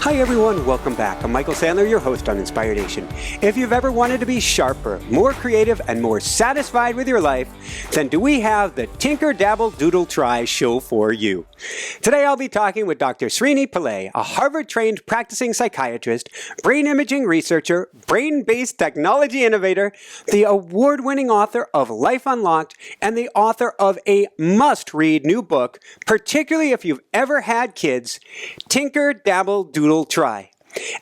Hi everyone, welcome back. I'm Michael Sandler, your host on Inspired Nation. If you've ever wanted to be sharper, more creative, and more satisfied with your life, then do we have the Tinker, Dabble, Doodle, Try show for you. Today I'll be talking with Dr. Srini Pillay, a Harvard-trained practicing psychiatrist, brain imaging researcher, brain-based technology innovator, the award-winning author of Life Unlocked, and the author of a must-read new book, particularly if you've ever had kids, Tinker, Dabble, Doodle, Try.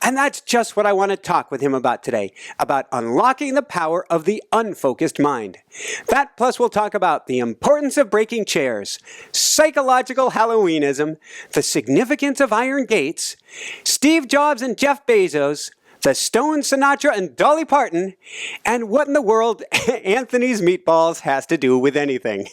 And that's just what I want to talk with him about today, about unlocking the power of the unfocused mind. That plus we'll talk about the importance of breaking chairs, psychological Halloweenism, the significance of iron gates, Steve Jobs and Jeff Bezos, the Stones, Sinatra, and Dolly Parton, and what in the world Anthony's Meatballs has to do with anything.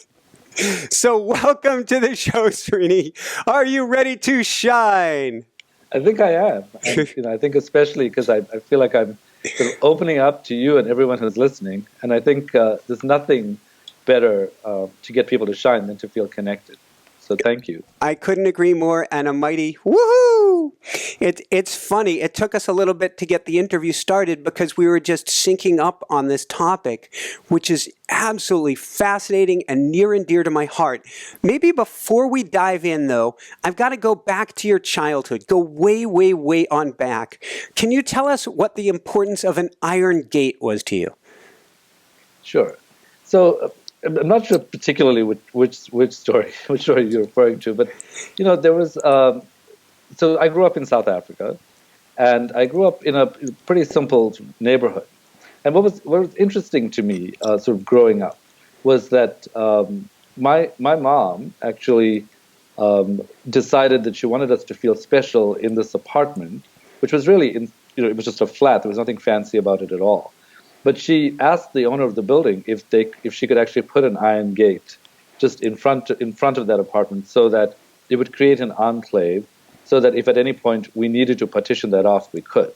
So welcome to the show, Srini. Are you ready to shine? I think I am. And, I think especially because I feel like I'm sort of opening up to you and everyone who's listening. And I think there's nothing better to get people to shine than to feel connected. So thank you. I couldn't agree more, and a mighty woohoo! It's funny. It took us a little bit to get the interview started because we were just syncing up on this topic, which is absolutely fascinating and near and dear to my heart. Maybe before we dive in, though, I've got to go back to your childhood, go way, way, way on back. Can you tell us what the importance of an iron gate was to you? Sure. So I'm not sure particularly which story you're referring to, but there was. So I grew up in South Africa, and I grew up in a pretty simple neighborhood. And what was interesting to me, sort of growing up, was that my mom actually decided that she wanted us to feel special in this apartment, which was really it was just a flat. There was nothing fancy about it at all. But she asked the owner of the building if she could actually put an iron gate just in front of that apartment, so that it would create an enclave, so that if at any point we needed to partition that off, we could.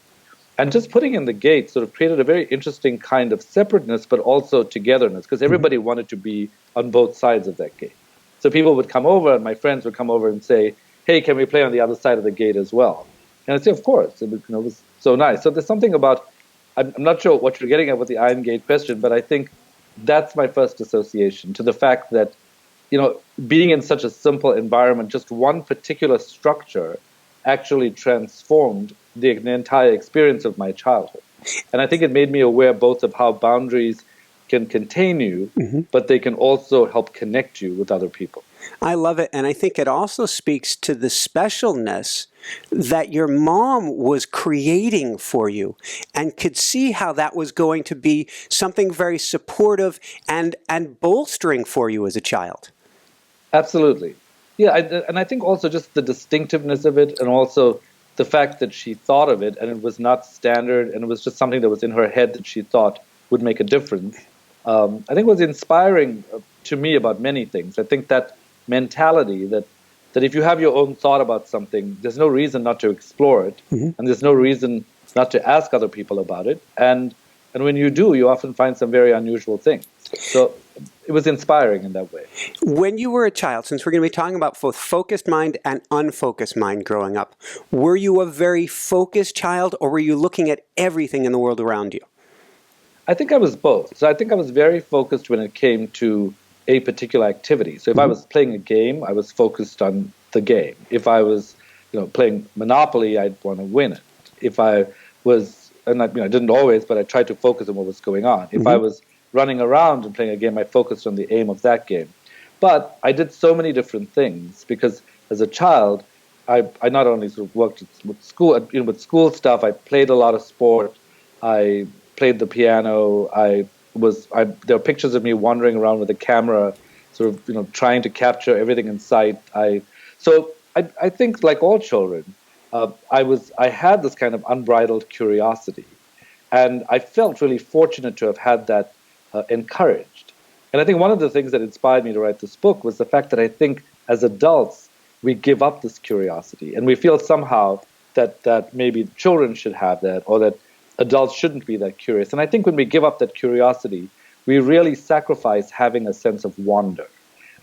And just putting in the gate sort of created a very interesting kind of separateness, but also togetherness, because everybody wanted to be on both sides of that gate. So people would come over, and my friends would come over and say, "Hey, can we play on the other side of the gate as well?" And I'd say, "Of course." It was so nice. So there's something about, I'm not sure what you're getting at with the iron gate question, but I think that's my first association to the fact that, being in such a simple environment, just one particular structure actually transformed the entire experience of my childhood. And I think it made me aware both of how boundaries can contain you, but they can also help connect you with other people. I love it. And I think it also speaks to the specialness that your mom was creating for you and could see how that was going to be something very supportive and bolstering for you as a child. Absolutely. Yeah, and I think also just the distinctiveness of it, and also the fact that she thought of it and it was not standard, and it was just something that was in her head that she thought would make a difference. I think was inspiring to me about many things. I think that mentality that if you have your own thought about something, there's no reason not to explore it, and there's no reason not to ask other people about it. And when you do, you often find some very unusual things. So it was inspiring in that way. When you were a child, since we're going to be talking about both focused mind and unfocused mind growing up, were you a very focused child, or were you looking at everything in the world around you? I think I was both. So I think I was very focused when it came to a particular activity. So if I was playing a game, I was focused on the game. If I was, playing Monopoly, I'd want to win it. If I was, and I didn't always, but I tried to focus on what was going on. If I was running around and playing a game, I focused on the aim of that game. But I did so many different things because as a child, I not only sort of worked with school, with school stuff. I played a lot of sport. I played the piano. There are pictures of me wandering around with a camera, sort of, trying to capture everything in sight. So I think, like all children, I had this kind of unbridled curiosity, and I felt really fortunate to have had that encouraged. And I think one of the things that inspired me to write this book was the fact that I think as adults we give up this curiosity, and we feel somehow that maybe children should have that, or that adults shouldn't be that curious. And I think when we give up that curiosity, we really sacrifice having a sense of wonder.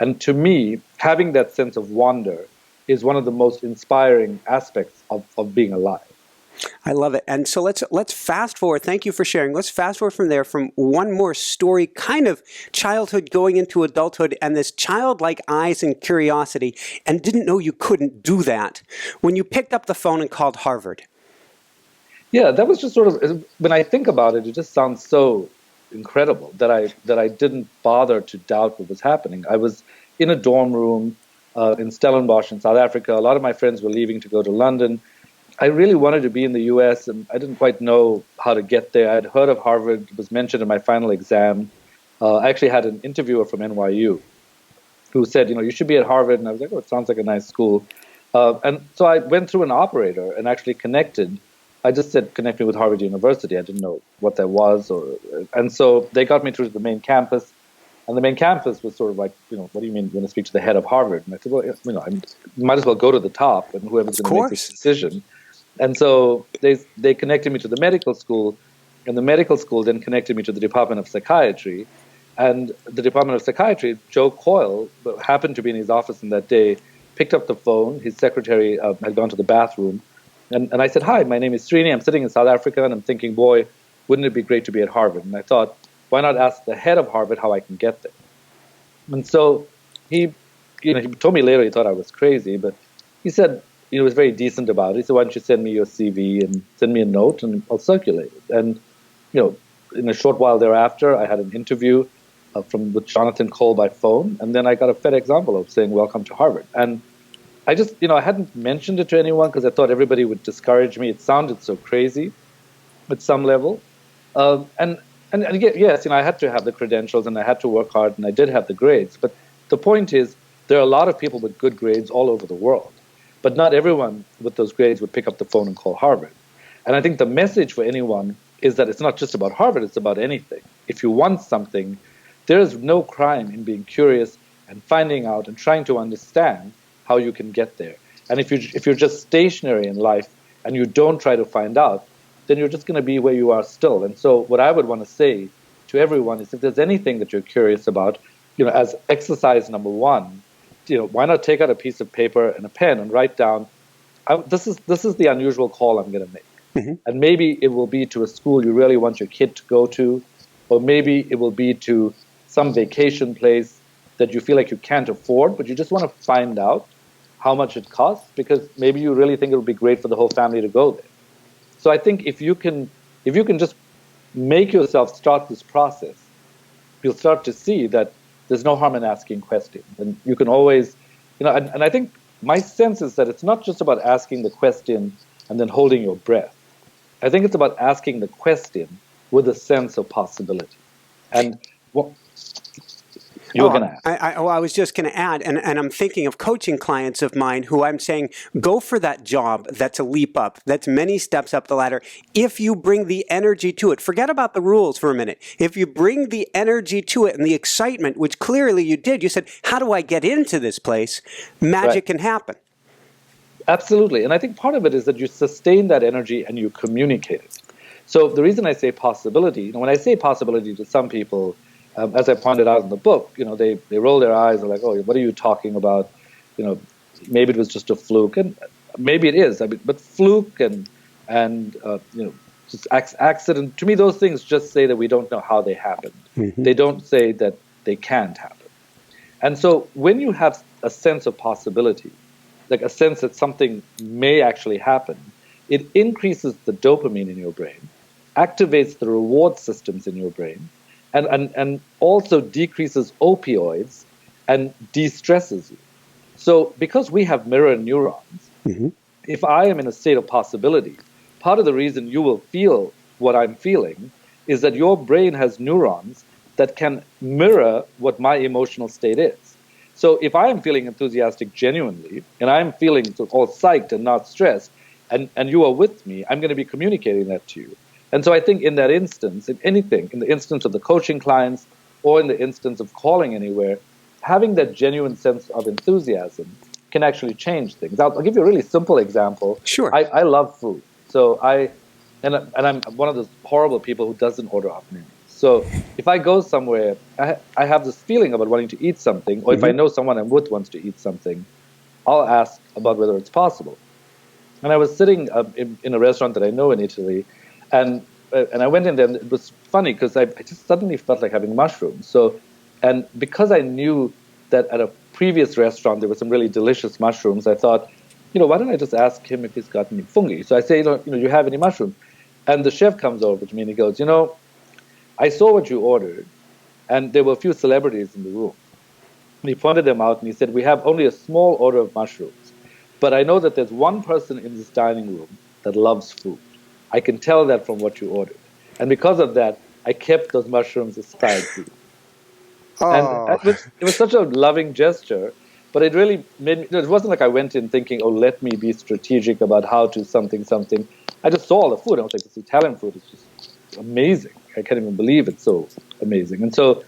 And to me, having that sense of wonder is one of the most inspiring aspects of being alive. I love it. And so let's fast forward. Thank you for sharing. Let's fast forward from there, from one more story, kind of childhood going into adulthood, and this childlike eyes and curiosity, and didn't know you couldn't do that when you picked up the phone and called Harvard. Yeah, that was just sort of, when I think about it, it just sounds so incredible that I didn't bother to doubt what was happening. I was in a dorm room in Stellenbosch in South Africa. A lot of my friends were leaving to go to London. I really wanted to be in the US, and I didn't quite know how to get there. I'd heard of Harvard. It was mentioned in my final exam. I actually had an interviewer from NYU who said, you should be at Harvard. And I was like, oh, it sounds like a nice school. And so I went through an operator and actually connected. I just said, connect me with Harvard University. I didn't know what that was. And so they got me to the main campus. And the main campus was sort of like, what do you mean you're going to speak to the head of Harvard? And I said, well, I might as well go to the top and whoever's going to make this decision. And so they connected me to the medical school, and the medical school then connected me to the Department of Psychiatry. And the Department of Psychiatry, Joe Coyle, happened to be in his office on that day, picked up the phone. His secretary had gone to the bathroom. And I said, hi, my name is Srini. I'm sitting in South Africa, and I'm thinking, boy, wouldn't it be great to be at Harvard? And I thought, why not ask the head of Harvard how I can get there? And so he told me later he thought I was crazy, but he said, he was very decent about it. He said, why don't you send me your CV and send me a note and I'll circulate it. And, in a short while thereafter, I had an interview with Jonathan Cole by phone. And then I got a FedEx envelope saying, welcome to Harvard. And I just, I hadn't mentioned it to anyone because I thought everybody would discourage me. It sounded so crazy at some level. And yes, I had to have the credentials and I had to work hard and I did have the grades. But the point is, there are a lot of people with good grades all over the world. But not everyone with those grades would pick up the phone and call Harvard. And I think the message for anyone is that it's not just about Harvard, it's about anything. If you want something, there is no crime in being curious and finding out and trying to understand how you can get there. And if you're just stationary in life and you don't try to find out, then you're just going to be where you are still. And so what I would want to say to everyone is if there's anything that you're curious about, as exercise number one, why not take out a piece of paper and a pen and write down, this is the unusual call I'm going to make. Mm-hmm. And maybe it will be to a school you really want your kid to go to, or maybe it will be to some vacation place that you feel like you can't afford, but you just want to find out how much it costs because maybe you really think it would be great for the whole family to go there. So I think if you can just make yourself start this process, you'll start to see that there's no harm in asking questions. And you can always, and I think my sense is that it's not just about asking the question and then holding your breath. I think it's about asking the question with a sense of possibility. And what you were going to ask. I was just going to add, and I'm thinking of coaching clients of mine who I'm saying, go for that job that's a leap up, that's many steps up the ladder. If you bring the energy to it, forget about the rules for a minute. If you bring the energy to it and the excitement, which clearly you did, you said, how do I get into this place? Magic can happen. Absolutely. And I think part of it is that you sustain that energy and you communicate it. So the reason I say possibility, when I say possibility to some people, as I pointed out in the book, they roll their eyes. They're like, "Oh, what are you talking about? Maybe it was just a fluke, and maybe it is. But fluke and just accident. To me, those things just say that we don't know how they happened. Mm-hmm. They don't say that they can't happen. And so, when you have a sense of possibility, like a sense that something may actually happen, it increases the dopamine in your brain, activates the reward systems in your brain. And also decreases opioids and de-stresses you. So because we have mirror neurons, mm-hmm. if I am in a state of possibility, part of the reason you will feel what I'm feeling is that your brain has neurons that can mirror what my emotional state is. So if I am feeling enthusiastic genuinely, and I'm feeling all psyched and not stressed, and you are with me, I'm going to be communicating that to you. And so I think in that instance, in anything, in the instance of the coaching clients or in the instance of calling anywhere, having that genuine sense of enthusiasm can actually change things. I'll give you a really simple example. Sure. I love food. So I'm one of those horrible people who doesn't order off menus. So if I go somewhere, I have this feeling about wanting to eat something, or if I know someone I'm with wants to eat something, I'll ask about whether it's possible. And I was sitting in a restaurant that I know in Italy, and I went in there, and it was funny because I just suddenly felt like having mushrooms. So, and because I knew that at a previous restaurant there were some really delicious mushrooms, I thought, why don't I just ask him if he's got any fungi? So I say, you have any mushrooms? And the chef comes over to me and he goes, I saw what you ordered, and there were a few celebrities in the room. And he pointed them out and he said, we have only a small order of mushrooms. But I know that there's one person in this dining room that loves food. I can tell that from what you ordered. And because of that, I kept those mushrooms aside for you. And it was such a loving gesture, but it really made me, it wasn't like I went in thinking, oh, let me be strategic about how to something. I just saw all the food. I was like, this Italian food is just amazing. I can't even believe it's so amazing. And so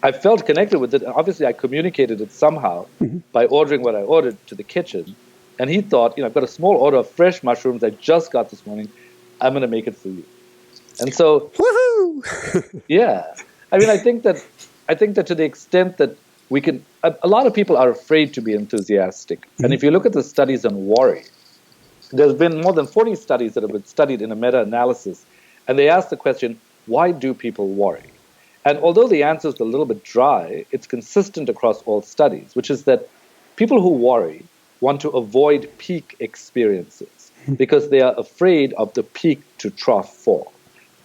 I felt connected with it. And obviously, I communicated it somehow by ordering what I ordered to the kitchen. And he thought, I've got a small order of fresh mushrooms I just got this morning. I'm going to make it for you. And so, woohoo! Yeah. I mean, I think that to the extent that we can, a lot of people are afraid to be enthusiastic. And if you look at the studies on worry, there's been more than 40 studies that have been studied in a meta-analysis. And they ask the question, why do people worry? And although the answer is a little bit dry, it's consistent across all studies, which is that people who worry want to avoid peak experiences because they are afraid of the peak to trough fall.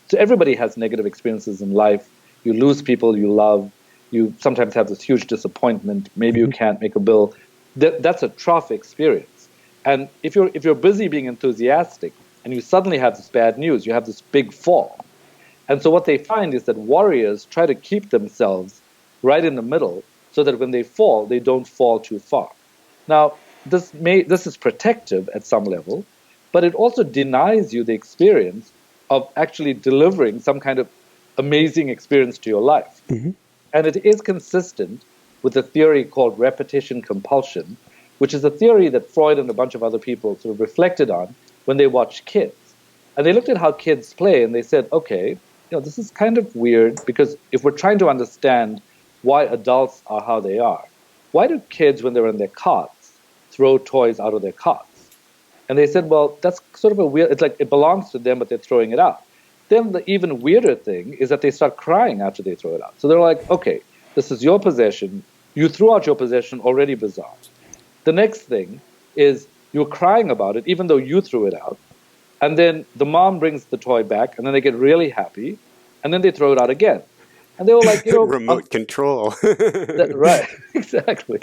So everybody has negative experiences in life. You lose people you love. You sometimes have this huge disappointment. Maybe you can't make a bill. That's a trough experience. And if you're busy being enthusiastic and you suddenly have this bad news, you have this big fall. And so what they find is that warriors try to keep themselves right in the middle so that when they fall, they don't fall too far. Now, this is protective at some level, but it also denies you the experience of actually delivering some kind of amazing experience to your life. And it is consistent with a theory called repetition compulsion, which is a theory that Freud and a bunch of other people sort of reflected on when they watched kids. And they looked at how kids play and they said, okay, this is kind of weird because if we're trying to understand why adults are how they are, why do kids, when they're in their cots, throw toys out of their cots? And they said, well, that's sort of a weird, it's like it belongs to them, but they're throwing it out. Then the even weirder thing is that they start crying after they throw it out. So they're like, okay, this is your possession. You threw out your possession, already bizarre. The next thing is you're crying about it, even though you threw it out. And then the mom brings the toy back, and then they get really happy, and then they throw it out again. And they were like, remote control. Right, exactly.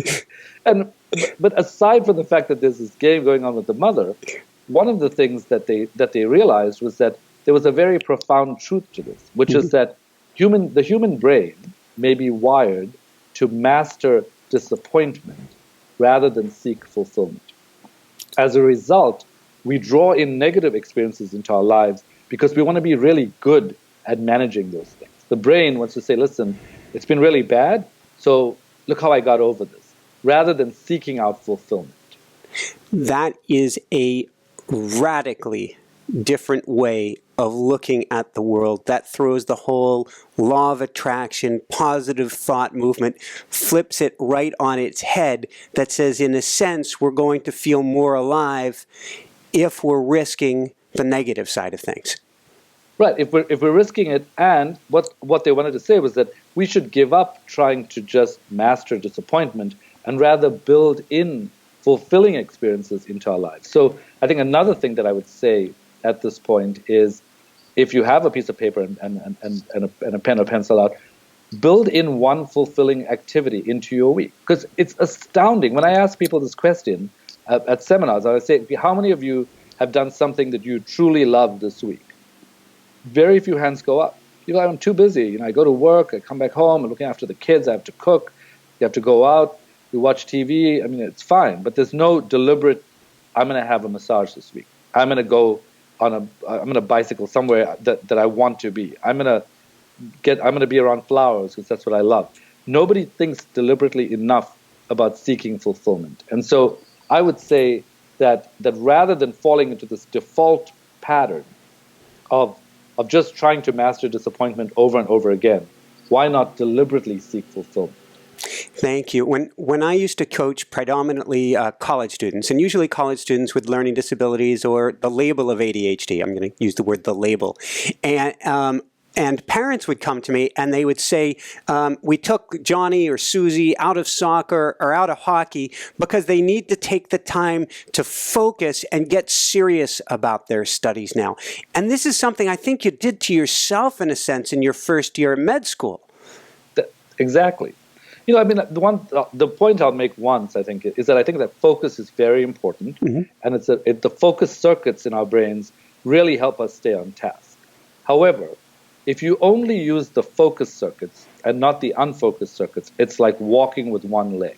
But aside from the fact that there's this game going on with the mother, one of the things that they realized was that there was a very profound truth to this, which is that the human brain may be wired to master disappointment rather than seek fulfillment. As a result, we draw in negative experiences into our lives because we want to be really good at managing those things. The brain wants to say, listen, it's been really bad, so look how I got over this, rather than seeking out fulfillment. That is a radically different way of looking at the world. That throws the whole law of attraction, positive thought movement, flips it right on its head, that says, in a sense, we're going to feel more alive if we're risking the negative side of things. Right. If we're risking it, and what they wanted to say was that we should give up trying to just master disappointment and rather build in fulfilling experiences into our lives. So I think another thing that I would say at this point is, if you have a piece of paper and a pen or pencil out, build in one fulfilling activity into your week. Because it's astounding. When I ask people this question at seminars, I say, how many of you have done something that you truly love this week? Very few hands go up. People are, I'm too busy. I go to work, I come back home, I'm looking after the kids, I have to cook, you have to go out, you watch TV. I mean, it's fine, but there's no deliberate, I'm going to have a massage this week. I'm going to go I'm going to bicycle somewhere that I want to be. I'm going to be around flowers because that's what I love. Nobody thinks deliberately enough about seeking fulfillment. And so I would say that rather than falling into this default pattern of just trying to master disappointment over and over again, why not deliberately seek fulfillment? Thank you. When I used to coach predominantly college students, and usually college students with learning disabilities or the label of ADHD, I'm going to use the word the label, and parents would come to me and they would say, we took Johnny or Susie out of soccer or out of hockey because they need to take the time to focus and get serious about their studies now. And this is something I think you did to yourself in a sense in your first year of med school. Exactly. You know, I mean, the point I'll make once, I think, is that I think that focus is very important, and the focus circuits in our brains really help us stay on task. However, if you only use the focus circuits and not the unfocused circuits, it's like walking with one leg.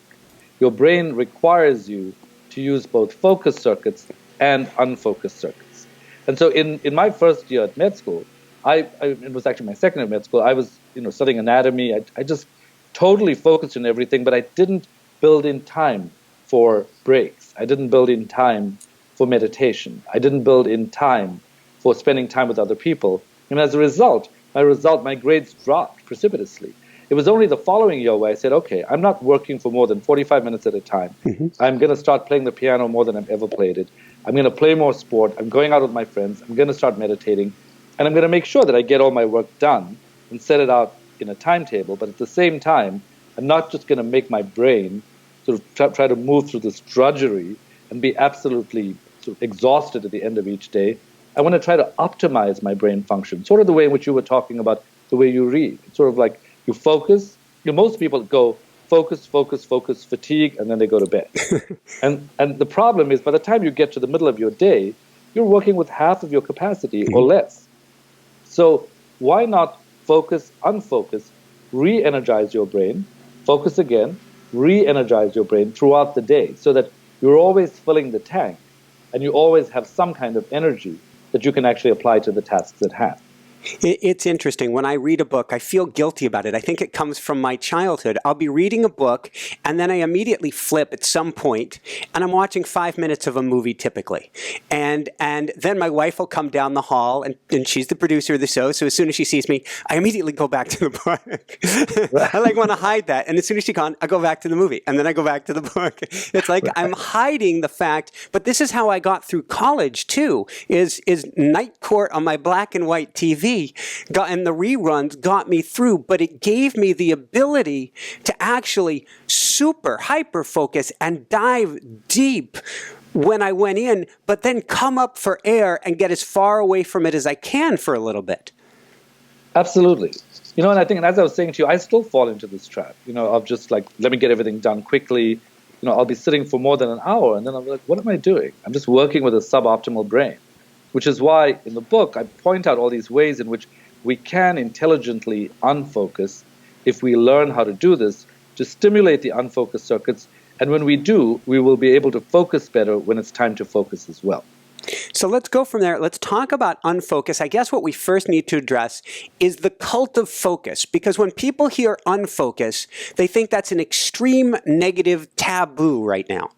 Your brain requires you to use both focused circuits and unfocused circuits. And so in my first year at med school, it was actually my second year at med school, I was studying anatomy. I just totally focused on everything, but I didn't build in time for breaks. I didn't build in time for meditation. I didn't build in time for spending time with other people. And as a result, my grades dropped precipitously. It was only the following year where I said, okay, I'm not working for more than 45 minutes at a time. I'm going to start playing the piano more than I've ever played it. I'm going to play more sport. I'm going out with my friends. I'm going to start meditating. And I'm going to make sure that I get all my work done and set it out in a timetable. But at the same time, I'm not just going to make my brain sort of try to move through this drudgery and be absolutely sort of exhausted at the end of each day. I want to try to optimize my brain function, sort of the way in which you were talking about the way you read. It's sort of like you focus. Most people go focus, focus, focus, fatigue, and then they go to bed. and the problem is by the time you get to the middle of your day, you're working with half of your capacity or less. So why not focus, unfocus, re-energize your brain, focus again, re-energize your brain throughout the day so that you're always filling the tank and you always have some kind of energy that you can actually apply to the tasks at hand. It's interesting. When I read a book, I feel guilty about it. I think it comes from my childhood. I'll be reading a book, and then I immediately flip at some point, and I'm watching 5 minutes of a movie typically. And then my wife will come down the hall, and she's the producer of the show, so as soon as she sees me, I immediately go back to the book. I want to hide that, and as soon as she's gone, I go back to the movie, and then I go back to the book. It's like I'm hiding the fact, but this is how I got through college, too, is Night Court on my black and white TV. And the reruns got me through, but it gave me the ability to actually super hyper focus and dive deep when I went in, but then come up for air and get as far away from it as I can for a little bit. Absolutely. And I think, and as I was saying to you, I still fall into this trap, of just like, let me get everything done quickly. I'll be sitting for more than an hour, and then I'm like, what am I doing? I'm just working with a suboptimal brain. Which is why in the book I point out all these ways in which we can intelligently unfocus if we learn how to do this to stimulate the unfocused circuits. And when we do, we will be able to focus better when it's time to focus as well. So let's go from there. Let's talk about unfocus. I guess what we first need to address is the cult of focus. Because when people hear unfocus, they think that's an extreme negative taboo right now.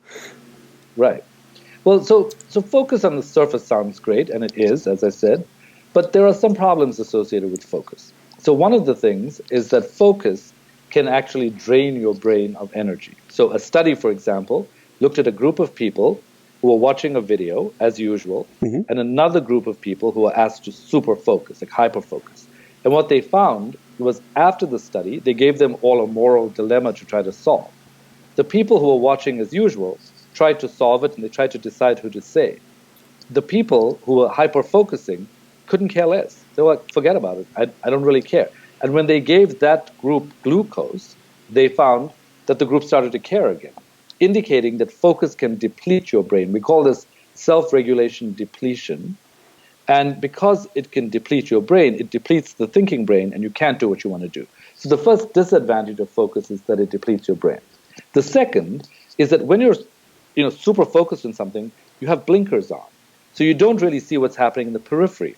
Right. Well, so focus on the surface sounds great, and it is, as I said, but there are some problems associated with focus. So one of the things is that focus can actually drain your brain of energy. So a study, for example, looked at a group of people who were watching a video, as usual, and another group of people who were asked to super focus, like hyper focus. And what they found was after the study, they gave them all a moral dilemma to try to solve. The people who were watching as usual tried to solve it, and they tried to decide who to save. The people who were hyper-focusing couldn't care less. They were like, forget about it. I don't really care. And when they gave that group glucose, they found that the group started to care again, indicating that focus can deplete your brain. We call this self-regulation depletion. And because it can deplete your brain, it depletes the thinking brain, and you can't do what you want to do. So the first disadvantage of focus is that it depletes your brain. The second is that when you're super focused on something, you have blinkers on. So you don't really see what's happening in the periphery.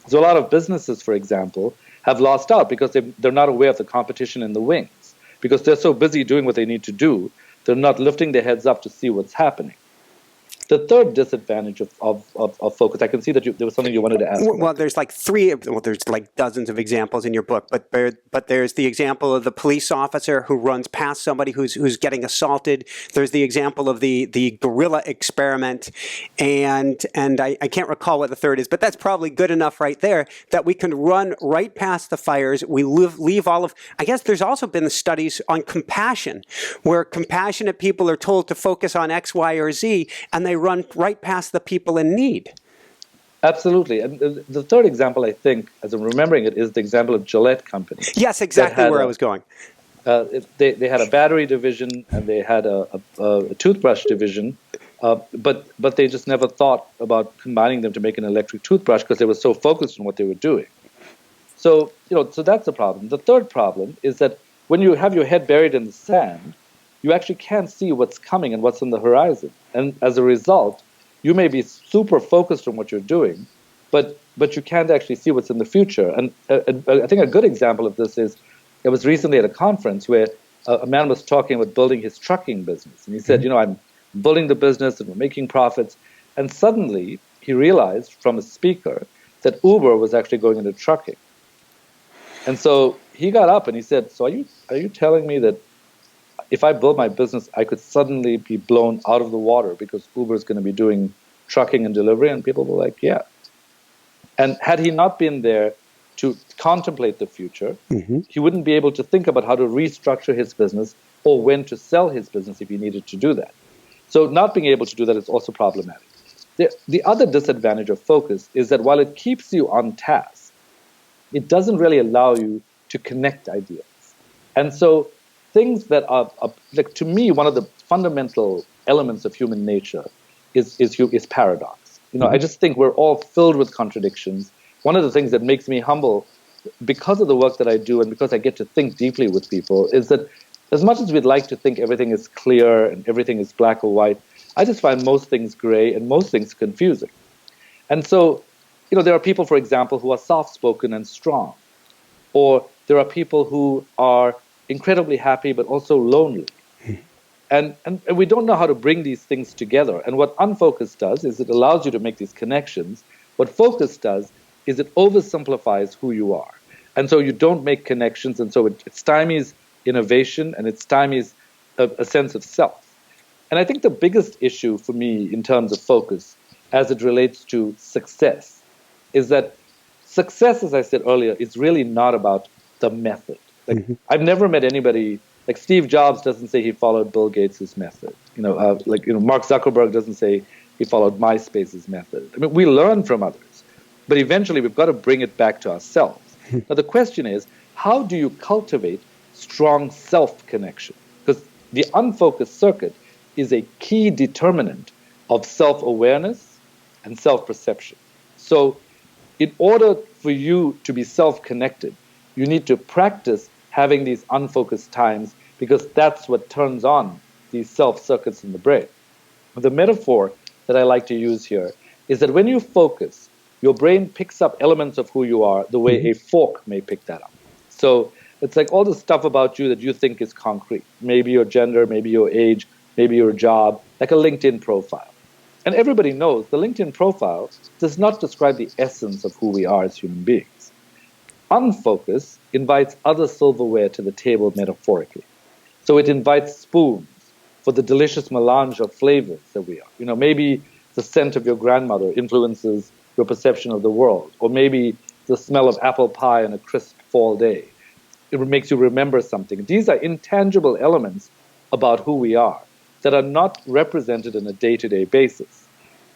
So a lot of businesses, for example, have lost out because they're not aware of the competition in the wings. Because they're so busy doing what they need to do, they're not lifting their heads up to see what's happening. The third disadvantage of focus, I can see that there was something you wanted to ask about. Well, there's like there's like dozens of examples in your book, but there's the example of the police officer who runs past somebody who's getting assaulted. There's the example of the gorilla experiment, and I can't recall what the third is, but that's probably good enough right there that we can run right past the fires. We leave all of. I guess there's also been studies on compassion, where compassionate people are told to focus on X, Y, or Z, and they run right past the people in need. Absolutely. And the third example, I think, as I'm remembering it, is the example of Gillette Company. Yes, exactly where I was going. They had a battery division and they had a toothbrush division, but they just never thought about combining them to make an electric toothbrush because they were so focused on what they were doing. So, so that's a problem. The third problem is that when you have your head buried in the sand, you actually can't see what's coming and what's on the horizon. And as a result, you may be super focused on what you're doing, but you can't actually see what's in the future. And I think a good example of this is, I was recently at a conference where a man was talking about building his trucking business. And he said, I'm building the business and we're making profits. And suddenly he realized from a speaker that Uber was actually going into trucking. And so he got up and he said, so are you telling me that if I build my business, I could suddenly be blown out of the water because Uber is going to be doing trucking and delivery? And people were like, yeah. And had he not been there to contemplate the future, he wouldn't be able to think about how to restructure his business or when to sell his business if he needed to do that. So not being able to do that is also problematic. The other disadvantage of focus is that while it keeps you on task, it doesn't really allow you to connect ideas. And so things that are like, to me, one of the fundamental elements of human nature is paradox. I just think we're all filled with contradictions. One of the things that makes me humble, because of the work that I do and because I get to think deeply with people, is that as much as we'd like to think everything is clear and everything is black or white, I just find most things gray and most things confusing. And so, there are people, for example, who are soft-spoken and strong, or there are people who are incredibly happy but also lonely. And we don't know how to bring these things together. And what unfocused does is it allows you to make these connections. What focus does is it oversimplifies who you are. And so you don't make connections, and so it stymies innovation and it stymies a sense of self. And I think the biggest issue for me in terms of focus as it relates to success is that success, as I said earlier, is really not about the method. Like, I've never met anybody, like Steve Jobs doesn't say he followed Bill Gates' method. Mark Zuckerberg doesn't say he followed MySpace's method. I mean, we learn from others, but eventually we've got to bring it back to ourselves. Now, the question is, how do you cultivate strong self-connection? Because the unfocused circuit is a key determinant of self-awareness and self-perception. So in order for you to be self-connected, you need to practice having these unfocused times, because that's what turns on these self-circuits in the brain. The metaphor that I like to use here is that when you focus, your brain picks up elements of who you are the way a fork may pick that up. So it's like all the stuff about you that you think is concrete. Maybe your gender, maybe your age, maybe your job, like a LinkedIn profile. And everybody knows the LinkedIn profile does not describe the essence of who we are as human beings. Unfocus invites other silverware to the table metaphorically. So it invites spoons for the delicious melange of flavors that we are. Maybe the scent of your grandmother influences your perception of the world, or maybe the smell of apple pie on a crisp fall day. It makes you remember something. These are intangible elements about who we are that are not represented on a day-to-day basis.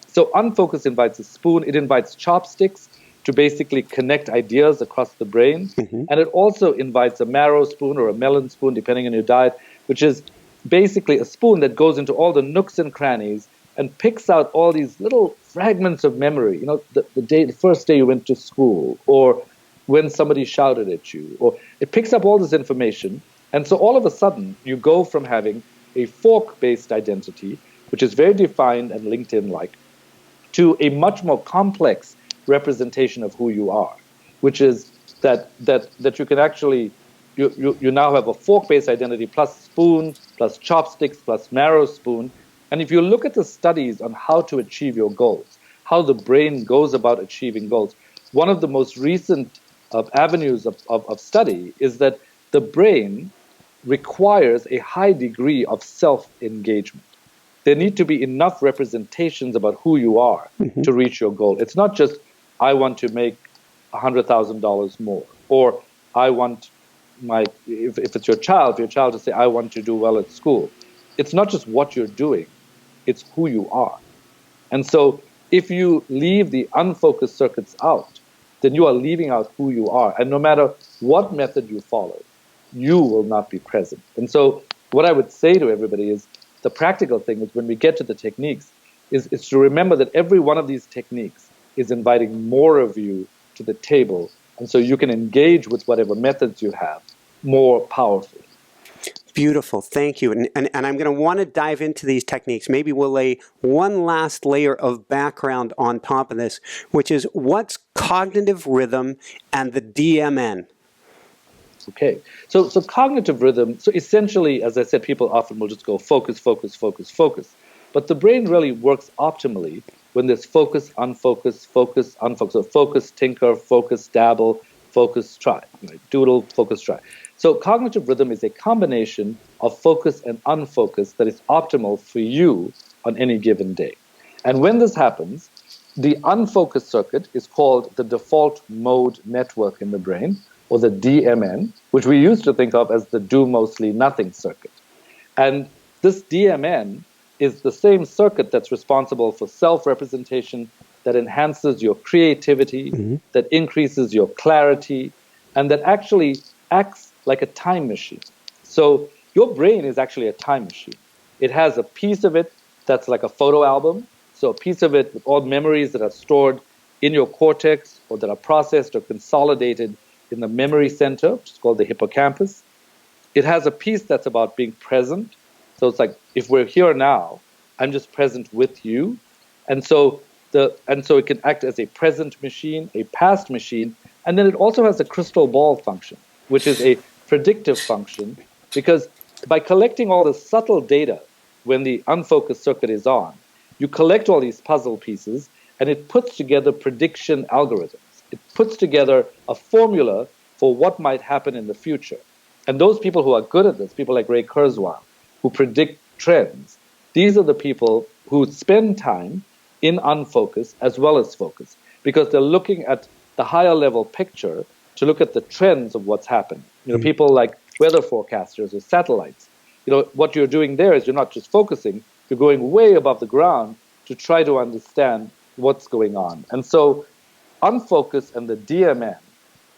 So unfocus invites a spoon. It invites chopsticks to basically connect ideas across the brain. And it also invites a marrow spoon or a melon spoon, depending on your diet, which is basically a spoon that goes into all the nooks and crannies and picks out all these little fragments of memory. The first day you went to school, or when somebody shouted at you, or it picks up all this information. And so all of a sudden, you go from having a fork-based identity, which is very defined and LinkedIn-like, to a much more complex representation of who you are, which is that you can actually, you now have a fork-based identity plus spoon, plus chopsticks, plus marrow spoon, And if you look at the studies on how to achieve your goals, how the brain goes about achieving goals, one of the most recent avenues of study is that the brain requires a high degree of self-engagement. There need to be enough representations about who you are to reach your goal. It's not just, I want to make $100,000 more, or I want if it's your child, for your child to say, I want to do well at school. It's not just what you're doing, it's who you are. And so if you leave the unfocused circuits out, then you are leaving out who you are. And no matter what method you follow, you will not be present. And so what I would say to everybody is, the practical thing is, when we get to the techniques, is to remember that every one of these techniques is inviting more of you to the table. And so you can engage with whatever methods you have more powerfully. Beautiful. Thank you. And I'm going to want to dive into these techniques. Maybe we'll lay one last layer of background on top of this, which is what's cognitive rhythm and the DMN? Okay. So cognitive rhythm, so essentially, as I said, people often will just go focus, focus, focus, focus. But the brain really works optimally when there's focus, unfocus, focus, unfocus. So focus, tinker, focus, dabble, focus, try. Right? Doodle, focus, try. So cognitive rhythm is a combination of focus and unfocus that is optimal for you on any given day. And when this happens, the unfocused circuit is called the default mode network in the brain, or the DMN, which we used to think of as the do mostly nothing circuit. And this DMN is the same circuit that's responsible for self-representation, that enhances your creativity, that increases your clarity, and that actually acts like a time machine. So your brain is actually a time machine. It has a piece of it that's like a photo album, so a piece of it with all memories that are stored in your cortex or that are processed or consolidated in the memory center, which is called the hippocampus. It has a piece that's about being present. So it's like, if we're here now, I'm just present with you. And so it can act as a present machine, a past machine, and then it also has a crystal ball function, which is a predictive function, because by collecting all the subtle data when the unfocused circuit is on, you collect all these puzzle pieces, and it puts together prediction algorithms. It puts together a formula for what might happen in the future. And those people who are good at this, people like Ray Kurzweil, who predict trends, these are the people who spend time in unfocus as well as focus, because they're looking at the higher level picture to look at the trends of what's happening. People like weather forecasters or satellites. What you're doing there is you're not just focusing, you're going way above the ground to try to understand what's going on. And so unfocus and the DMN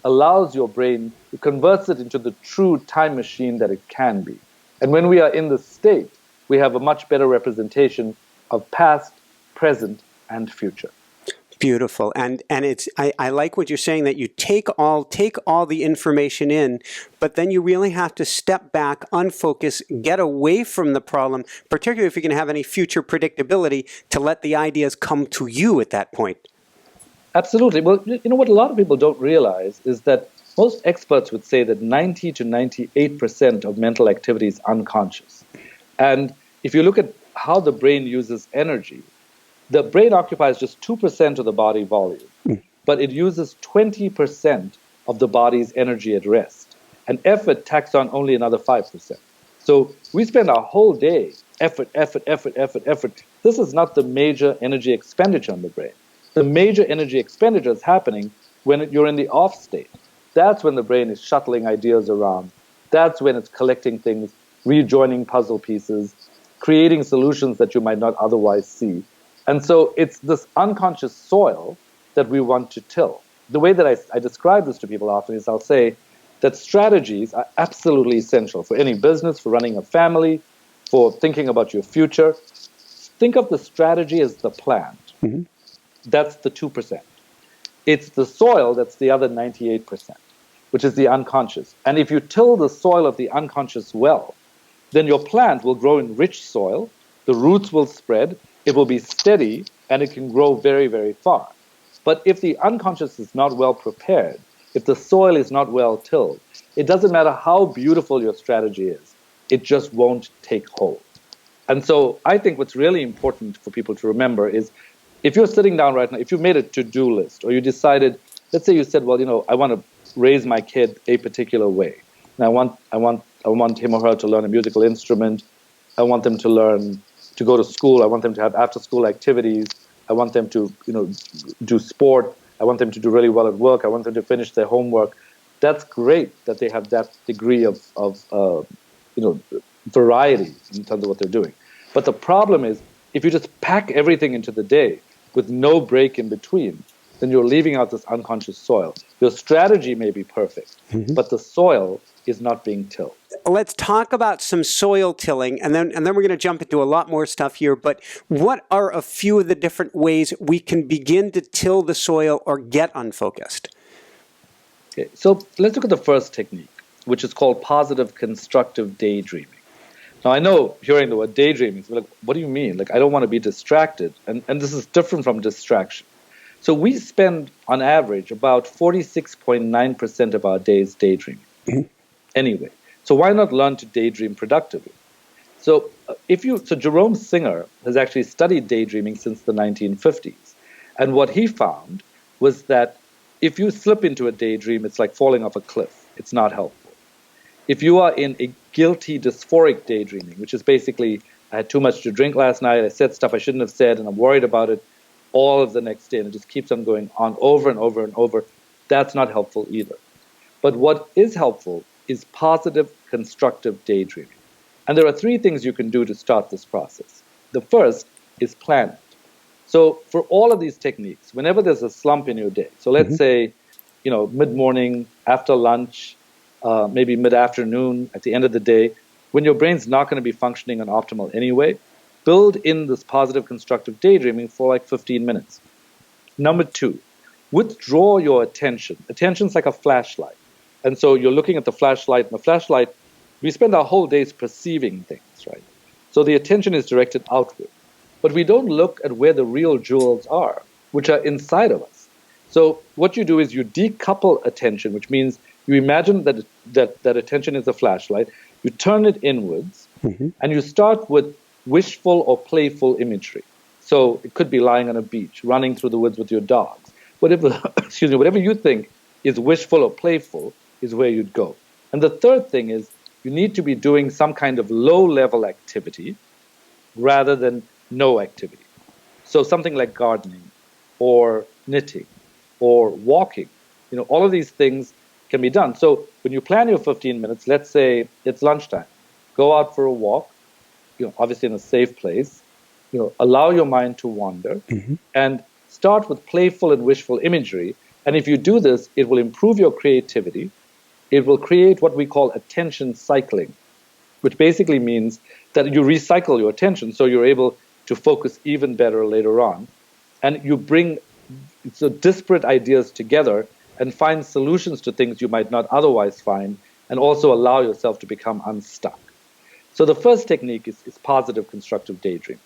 allows your brain to convert it into the true time machine that it can be. And when we are in this state, we have a much better representation of past, present, and future. Beautiful. And it's I like what you're saying, that you take all the information in, but then you really have to step back, unfocus, get away from the problem, particularly if you're going to have any future predictability, to let the ideas come to you at that point. Absolutely. Well, what a lot of people don't realize is that most experts would say that 90 to 98% of mental activity is unconscious. And if you look at how the brain uses energy, the brain occupies just 2% of the body volume, but it uses 20% of the body's energy at rest. And effort tacks on only another 5%. So we spend our whole day, effort. This is not the major energy expenditure on the brain. The major energy expenditure is happening when you're in the off state. That's when the brain is shuttling ideas around. That's when it's collecting things, rejoining puzzle pieces, creating solutions that you might not otherwise see. And so it's this unconscious soil that we want to till. The way that I describe this to people often is I'll say that strategies are absolutely essential for any business, for running a family, for thinking about your future. Think of the strategy as the plant. That's the 2%. It's the soil that's the other 98%, which is the unconscious. And if you till the soil of the unconscious well, then your plant will grow in rich soil, the roots will spread, it will be steady, and it can grow very, very far. But if the unconscious is not well prepared, if the soil is not well tilled, it doesn't matter how beautiful your strategy is, it just won't take hold. And so I think what's really important for people to remember is if you're sitting down right now, if you made a to-do list or you decided, let's say you said, well, I want to raise my kid a particular way. And I want him or her to learn a musical instrument. I want them to learn to go to school. I want them to have after-school activities. I want them to, do sport. I want them to do really well at work. I want them to finish their homework. That's great that they have that degree of variety in terms of what they're doing. But the problem is, if you just pack everything into the day with no break in between, then you're leaving out this unconscious soil. Your strategy may be perfect, but the soil is not being tilled. Let's talk about some soil tilling, and then we're going to jump into a lot more stuff here. But what are a few of the different ways we can begin to till the soil or get unfocused? Okay, so let's look at the first technique, which is called positive constructive daydreaming. Now, I know hearing the word daydreaming, it's like, what do you mean? Like, I don't want to be distracted. And this is different from distraction. So we spend, on average, about 46.9% of our days daydreaming. Anyway, so why not learn to daydream productively? So Jerome Singer has actually studied daydreaming since the 1950s. And what he found was that if you slip into a daydream, it's like falling off a cliff. It's not helpful. If you are in a guilty dysphoric daydreaming, which is basically, I had too much to drink last night, I said stuff I shouldn't have said, and I'm worried about it all of the next day, and it just keeps on going on over and over and over, that's not helpful either. But what is helpful is positive constructive daydreaming. And there are three things you can do to start this process. The first is plan it. So for all of these techniques, whenever there's a slump in your day, so let's say, mid-morning, after lunch, maybe mid-afternoon, at the end of the day, when your brain's not going to be functioning on optimal anyway, build in this positive constructive daydreaming for like 15 minutes. Number two, withdraw your attention. Attention's like a flashlight. And so you're looking at the flashlight, and the flashlight, we spend our whole days perceiving things, right? So the attention is directed outward. But we don't look at where the real jewels are, which are inside of us. So what you do is you decouple attention, which means you imagine that attention is a flashlight, you turn it inwards, and you start with wishful or playful imagery. So it could be lying on a beach, running through the woods with your dogs. Whatever you think is wishful or playful is where you'd go. And the third thing is you need to be doing some kind of low-level activity rather than no activity. So something like gardening or knitting or walking, all of these things can be done. So when you plan your 15 minutes, let's say it's lunchtime, go out for a walk, obviously in a safe place, allow your mind to wander and start with playful and wishful imagery. And if you do this, it will improve your creativity. It will create what we call attention cycling, which basically means that you recycle your attention so you're able to focus even better later on. And you bring disparate ideas together and find solutions to things you might not otherwise find, and also allow yourself to become unstuck. So the first technique is positive constructive daydream.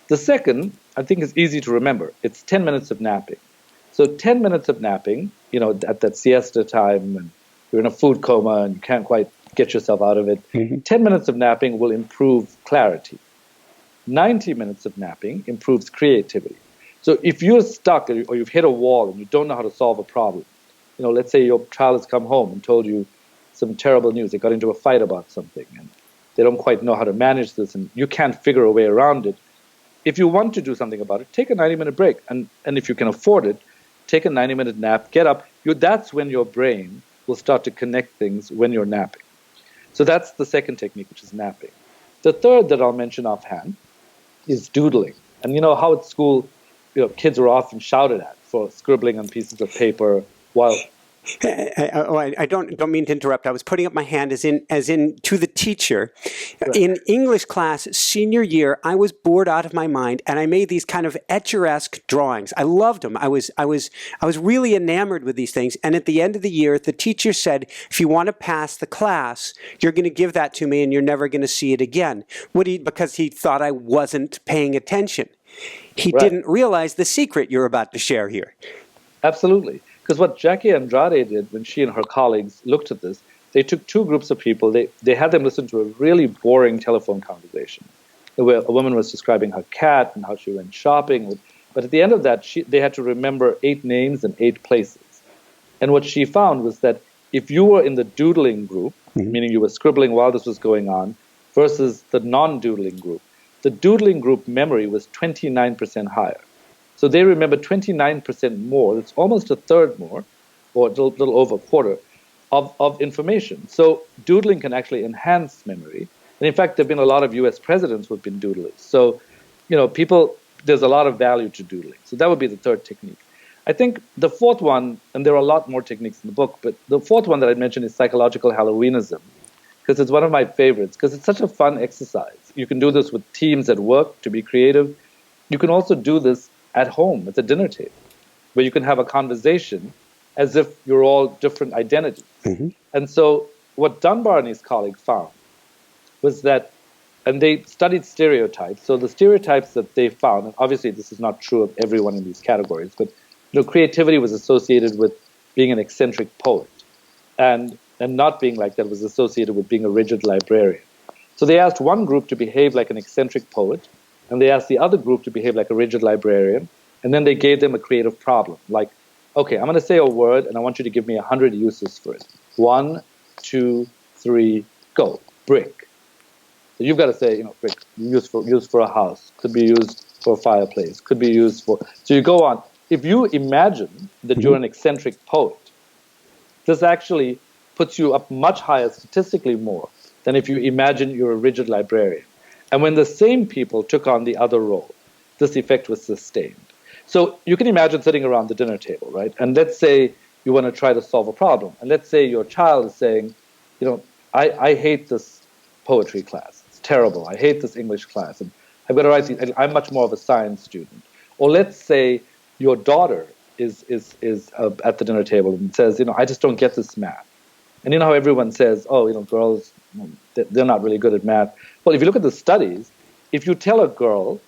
The second, I think, is easy to remember. It's 10 minutes of napping. So 10 minutes of napping, at that siesta time, and you're in a food coma and you can't quite get yourself out of it, 10 minutes of napping will improve clarity. 90 minutes of napping improves creativity. So if you're stuck or you've hit a wall and you don't know how to solve a problem, let's say your child has come home and told you some terrible news. They got into a fight about something and they don't quite know how to manage this and you can't figure a way around it. If you want to do something about it, take a 90-minute break. And if you can afford it, take a 90-minute nap, get up. That's when your brain will start to connect things when you're napping. So that's the second technique, which is napping. The third that I'll mention offhand is doodling. And how at school, kids are often shouted at for scribbling on pieces of paper while... I don't mean to interrupt. I was putting up my hand as in to the teacher. Right. In English class, senior year, I was bored out of my mind, and I made these kind of Etcher-esque drawings. I loved them. I was really enamored with these things. And at the end of the year, the teacher said, "If you want to pass the class, you're going to give that to me, and you're never going to see it again." Because he thought I wasn't paying attention. He didn't realize the secret you're about to share here. Absolutely. Because what Jackie Andrade did when she and her colleagues looked at this, they took two groups of people, they had them listen to a really boring telephone conversation. where a woman was describing her cat and how she went shopping. But at the end of that, they had to remember 8 names and 8 places. And what she found was that if you were in the doodling group, meaning you were scribbling while this was going on, versus the non-doodling group, the doodling group memory was 29% higher. So they remember 29% more. It's almost a third more, or a little over a quarter, of information. So doodling can actually enhance memory. And in fact, there have been a lot of US presidents who have been doodlers. So, there's a lot of value to doodling. So that would be the third technique. I think the fourth one, and there are a lot more techniques in the book, but the fourth one that I mentioned is psychological Halloweenism, because it's one of my favorites, because it's such a fun exercise. You can do this with teams at work to be creative. You can also do this at home at the dinner table, where you can have a conversation as if you're all different identities. And so what Dunbar and his colleague found was that, and they studied stereotypes. So the stereotypes that they found, and obviously this is not true of everyone in these categories, but creativity was associated with being an eccentric poet, and not being like that was associated with being a rigid librarian. So they asked one group to behave like an eccentric poet, and they asked the other group to behave like a rigid librarian, and then they gave them a creative problem, like, okay, I'm going to say a word, and I want you to give me 100 uses for it. 1, 2, 3, go. Brick. So you've got to say, brick, used for a house, could be used for a fireplace, could be used for... So you go on. If you imagine that you're an eccentric poet, this actually puts you up much higher, statistically more, than if you imagine you're a rigid librarian. And when the same people took on the other role, this effect was sustained. So you can imagine sitting around the dinner table, right? And let's say you want to try to solve a problem. And let's say your child is saying, I hate this poetry class. It's terrible. I hate this English class. And I've got to write these. I'm much more of a science student. Or let's say your daughter is at the dinner table and says, I just don't get this math. And how everyone says, girls, they're not really good at math. Well, if you look at the studies, if you tell a girl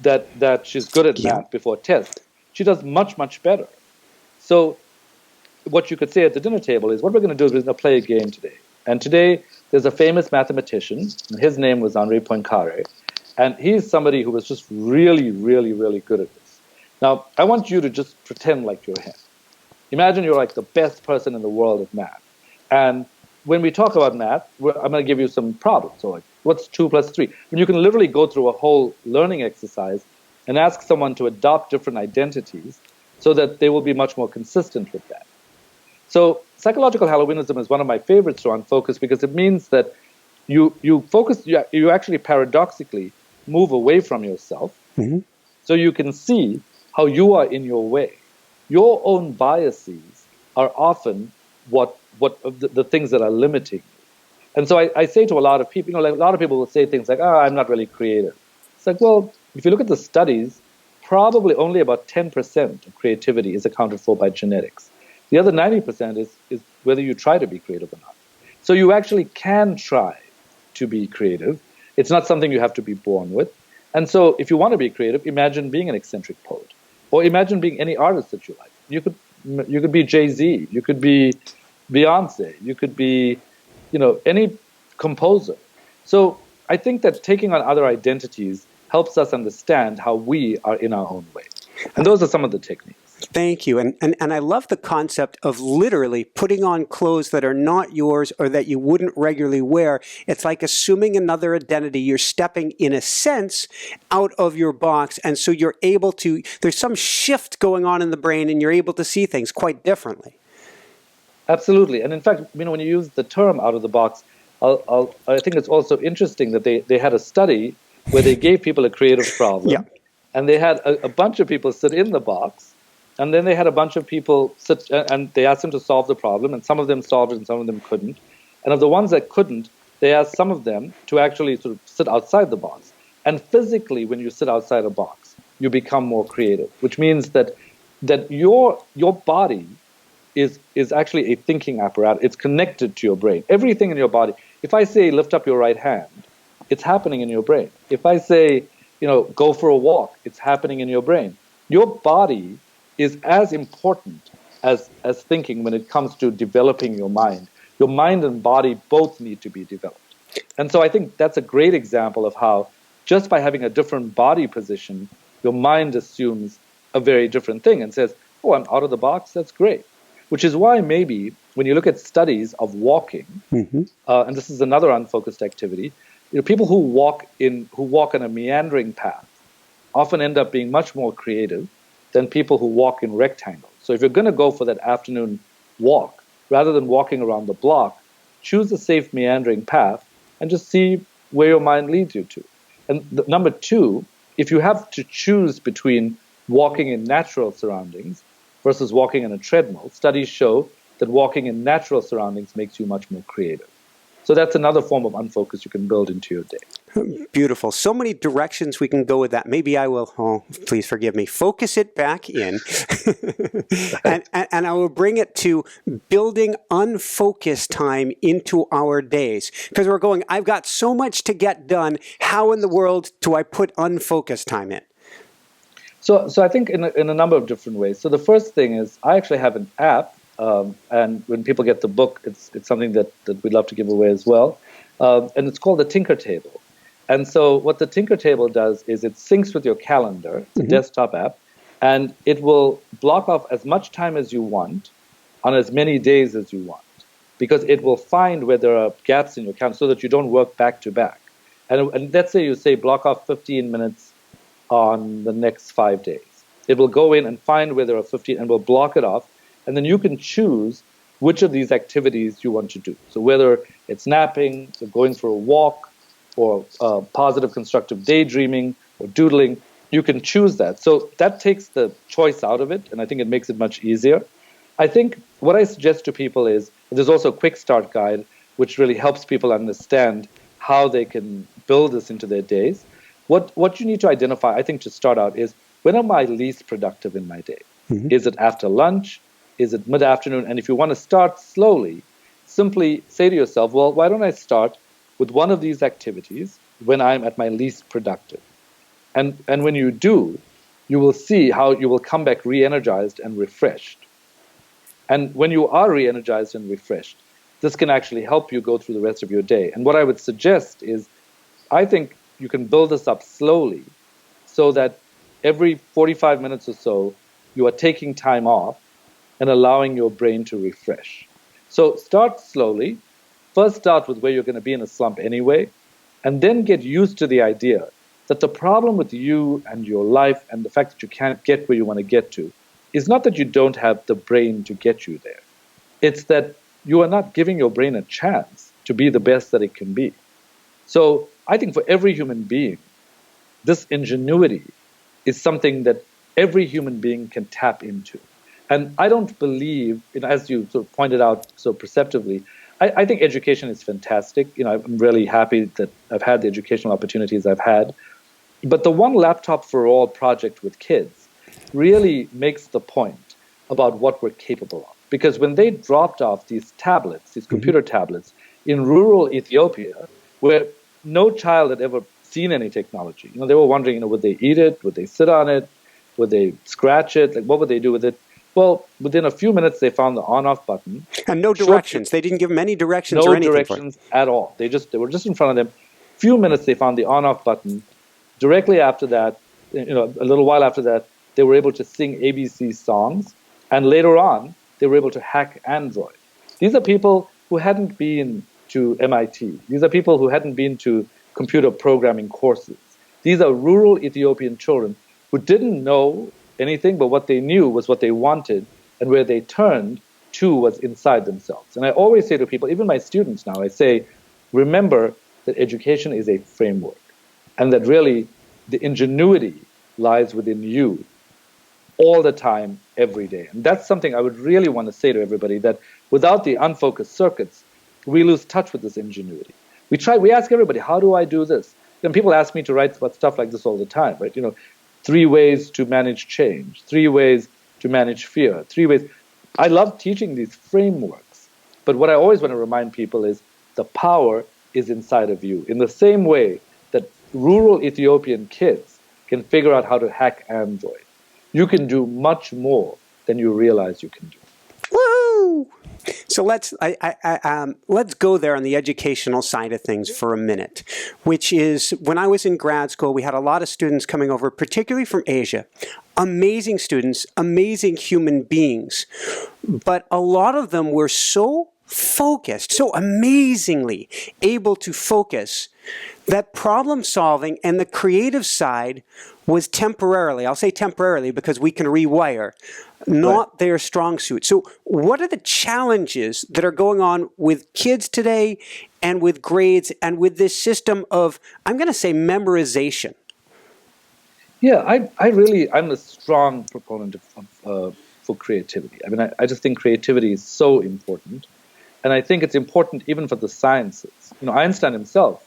that she's good at math before a test, she does much, much better. So what you could say at the dinner table is, what we're going to do is we're going to play a game today. And today, there's a famous mathematician, and his name was Henri Poincaré, and he's somebody who was just really, really, really good at this. Now, I want you to just pretend like you're him. Imagine you're like the best person in the world at math. And when we talk about math, I'm going to give you some problems. So like, what's 2 plus 3? And you can literally go through a whole learning exercise and ask someone to adopt different identities so that they will be much more consistent with that. So psychological Halloweenism is one of my favorites to Unfocused, because it means that you actually paradoxically move away from yourself, so you can see how you are in your way. Your own biases are often what the things that are limiting you. And so I say to a lot of people, a lot of people will say things like, I'm not really creative. It's like, well, if you look at the studies, probably only about 10% of creativity is accounted for by genetics. The other 90% is whether you try to be creative or not. So you actually can try to be creative. It's not something you have to be born with. And so if you want to be creative, imagine being an eccentric poet. Or imagine being any artist that you like. You could be Jay-Z. You could be Beyonce. You could be, any composer. So I think that taking on other identities helps us understand how we are in our own way. And those are some of the techniques. Thank you. And I love the concept of literally putting on clothes that are not yours or that you wouldn't regularly wear. It's like assuming another identity. You're stepping, in a sense, out of your box. And so you're able to, there's some shift going on in the brain, and you're able to see things quite differently. Absolutely. And in fact, when you use the term out of the box, I think it's also interesting that they had a study where they gave people a creative problem, and they had a bunch of people sit in the box. And then they had a bunch of people sit, and they asked them to solve the problem, and some of them solved it and some of them couldn't. And of the ones that couldn't, they asked some of them to actually sort of sit outside the box. And physically, when you sit outside a box, you become more creative, which means that your body is actually a thinking apparatus. It's connected to your brain. Everything in your body. If I say, lift up your right hand, it's happening in your brain. If I say, go for a walk, it's happening in your brain. Your body is as important as thinking when it comes to developing your mind. Your mind and body both need to be developed. And so I think that's a great example of how just by having a different body position, your mind assumes a very different thing and says, oh, I'm out of the box, that's great. Which is why maybe when you look at studies of walking, and this is another unfocused activity, people who walk on a meandering path often end up being much more creative than people who walk in rectangles. So if you're going to go for that afternoon walk, rather than walking around the block, choose a safe meandering path and just see where your mind leads you to. And number two, if you have to choose between walking in natural surroundings versus walking on a treadmill, studies show that walking in natural surroundings makes you much more creative. So that's another form of unfocus you can build into your day. Beautiful. So many directions we can go with that. Maybe I will, please forgive me, focus it back in. and I will bring it to building unfocused time into our days. Because we're going, I've got so much to get done. How in the world do I put unfocused time in? So I think in a number of different ways. So the first thing is I actually have an app. And when people get the book, it's something that we'd love to give away as well. And it's called the Tinker Table. And so what the Tinker Table does is it syncs with your calendar, it's a desktop app, and it will block off as much time as you want on as many days as you want, because it will find where there are gaps in your calendar so that you don't work back to back. And let's say you say block off 15 minutes on the next 5 days. It will go in and find where there are 15 and will block it off. And then you can choose which of these activities you want to do. So whether it's napping, or going for a walk, or positive constructive daydreaming, or doodling, you can choose that. So that takes the choice out of it, and I think it makes it much easier. I think what I suggest to people is, there's also a quick start guide, which really helps people understand how they can build this into their days. What you need to identify, I think, to start out is, when am I least productive in my day? Is it after lunch? Is it mid-afternoon? And if you want to start slowly, simply say to yourself, well, why don't I start with one of these activities when I'm at my least productive? And when you do, you will see how you will come back re-energized and refreshed. And when you are re-energized and refreshed, this can actually help you go through the rest of your day. And what I would suggest is, I think you can build this up slowly so that every 45 minutes or so, you are taking time off and allowing your brain to refresh. So start slowly. First start with where you're going to be in a slump anyway, and then get used to the idea that the problem with you and your life and the fact that you can't get where you want to get to is not that you don't have the brain to get you there. It's that you are not giving your brain a chance to be the best that it can be. So I think for every human being, this ingenuity is something that every human being can tap into. And I don't believe, as you sort of pointed out so perceptively, I think education is fantastic. I'm really happy that I've had the educational opportunities I've had. But the One Laptop for All project with kids really makes the point about what we're capable of. Because when they dropped off these tablets, these computer tablets, in rural Ethiopia, where no child had ever seen any technology, they were wondering, would they eat it? Would they sit on it? Would they scratch it? Like, what would they do with it? Well, within a few minutes, they found the on-off button. And no directions. They didn't give them any directions or anything. No directions at all. They were just in front of them. Few minutes, they found the on-off button. Directly after that, a little while after that, they were able to sing ABC songs. And later on, they were able to hack Android. These are people who hadn't been to MIT. These are people who hadn't been to computer programming courses. These are rural Ethiopian children who didn't know anything, but what they knew was what they wanted, and where they turned to was inside themselves. And I always say to people, even my students now, I say, remember that education is a framework, and that really the ingenuity lies within you all the time, every day. And that's something I would really want to say to everybody, that without the unfocused circuits, we lose touch with this ingenuity. We ask everybody, how do I do this? And people ask me to write about stuff like this all the time, right? 3 ways to manage change, 3 ways to manage fear, 3 ways. I love teaching these frameworks, but what I always want to remind people is the power is inside of you. In the same way that rural Ethiopian kids can figure out how to hack Android, you can do much more than you realize you can do. Woo! So let's go there on the educational side of things for a minute, which is when I was in grad school, we had a lot of students coming over, particularly from Asia. Amazing students, amazing human beings, but a lot of them were so focused, so amazingly able to focus, that problem solving and the creative side was temporarily, I'll say temporarily because we can rewire, not their strong suit. So what are the challenges that are going on with kids today and with grades and with this system of, I'm going to say, memorization? Yeah, I'm a strong proponent for creativity. I mean, I just think creativity is so important. And I think it's important even for the sciences. You know, Einstein himself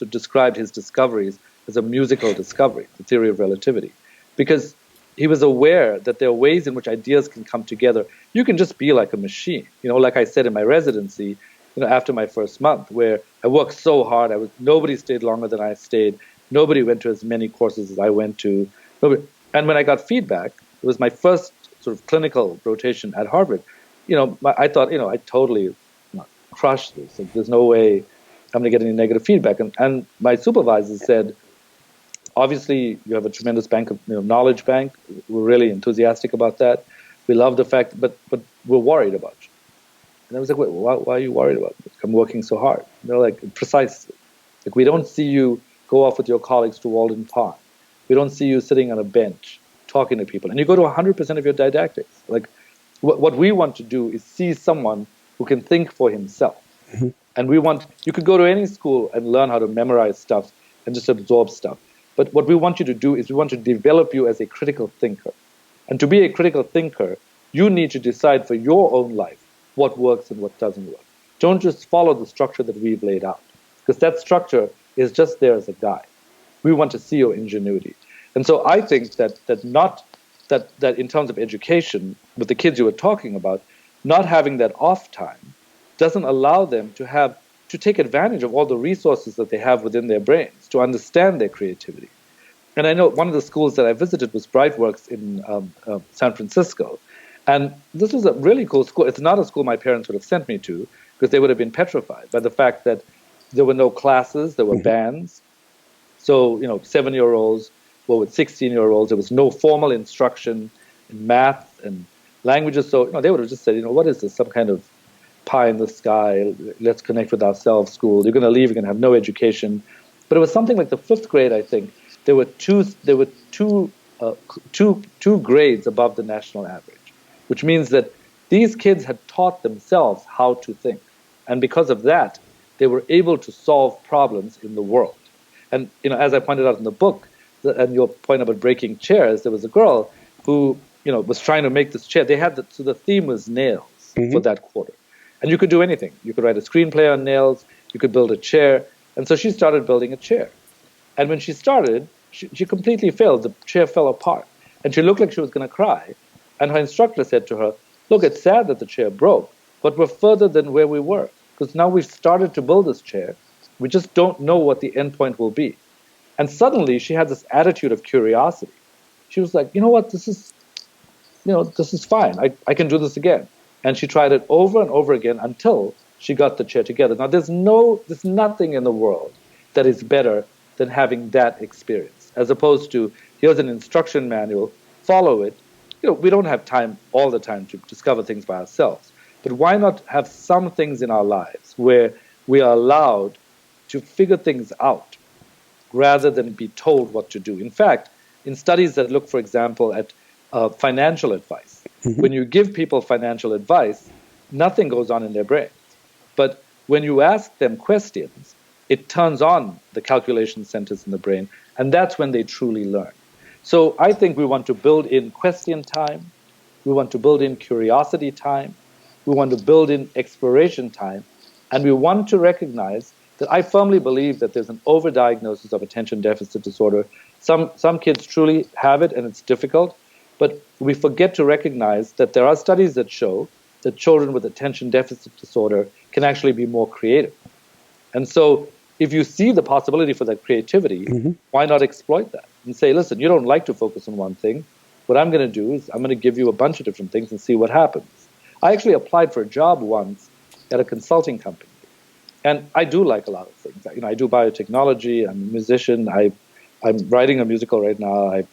described his discoveries as a musical discovery, the theory of relativity, because he was aware that there are ways in which ideas can come together. You can just be like a machine. You know, like I said in my residency, you know, after my first month, where I worked so hard, nobody stayed longer than I stayed. Nobody went to as many courses as I went to. And when I got feedback, it was my first sort of clinical rotation at Harvard. You know, I thought, you know, I totally crushed this. Like, there's no way I'm going to get any negative feedback. And my supervisor said, obviously, you have a tremendous bank of knowledge bank. We're really enthusiastic about that. We love the fact, but we're worried about you. And I was like, wait, why are you worried about me? I'm working so hard. And they're like, precisely. Like, we don't see you go off with your colleagues to Walden Pond. We don't see you sitting on a bench talking to people. And you go to 100% of your didactics. Like, what we want to do is see someone who can think for himself. Mm-hmm. And you could go to any school and learn how to memorize stuff and just absorb stuff. But what we want you to do is we want to develop you as a critical thinker. And to be a critical thinker, you need to decide for your own life what works and what doesn't work. Don't just follow the structure that we've laid out, because that structure is just there as a guide. We want to see your ingenuity. And so I think that in terms of education, with the kids you were talking about, not having that off time doesn't allow them to take advantage of all the resources that they have within their brains to understand their creativity. And I know one of the schools that I visited was Brightworks in San Francisco. And this was a really cool school. It's not a school my parents would have sent me to, because they would have been petrified by the fact that there were no classes, there were bands. So, 7-year-olds were with 16-year-olds. There was no formal instruction in math and languages. So, they would have just said, what is this? Some kind of pie in the sky, let's connect with ourselves school. You're going to leave, you're going to have no education. But it was something like the 5th grade, I think. There were two grades above the national average, which means that these kids had taught themselves how to think. And because of that, they were able to solve problems in the world. And, as I pointed out in the book, and your point about breaking chairs, there was a girl who, was trying to make this chair. So the theme was nails for that quarter. And you could do anything. You could write a screenplay on nails. You could build a chair. And so she started building a chair. And when she started, she completely failed. The chair fell apart. And she looked like she was going to cry. And her instructor said to her, look, it's sad that the chair broke, but we're further than where we were. Because now we've started to build this chair. We just don't know what the end point will be. And suddenly she had this attitude of curiosity. She was like, this is fine. I can do this again. And she tried it over and over again until she got the chair together. Now, there's nothing in the world that is better than having that experience, as opposed to, here's an instruction manual, follow it. We don't have time all the time to discover things by ourselves. But why not have some things in our lives where we are allowed to figure things out rather than be told what to do? In fact, in studies that look, for example, at financial advice, when you give people financial advice, nothing goes on in their brains. But when you ask them questions, it turns on the calculation centers in the brain, and that's when they truly learn. So I think we want to build in question time, we want to build in curiosity time, we want to build in exploration time, and we want to recognize that I firmly believe that there's an overdiagnosis of attention deficit disorder. Some kids truly have it, and it's difficult. But we forget to recognize that there are studies that show that children with attention deficit disorder can actually be more creative. And so if you see the possibility for that creativity, why not exploit that? And say, listen, you don't like to focus on one thing. What I'm going to do is I'm going to give you a bunch of different things and see what happens. I actually applied for a job once at a consulting company. And I do like a lot of things. I do biotechnology. I'm a musician. I'm writing a musical right now. I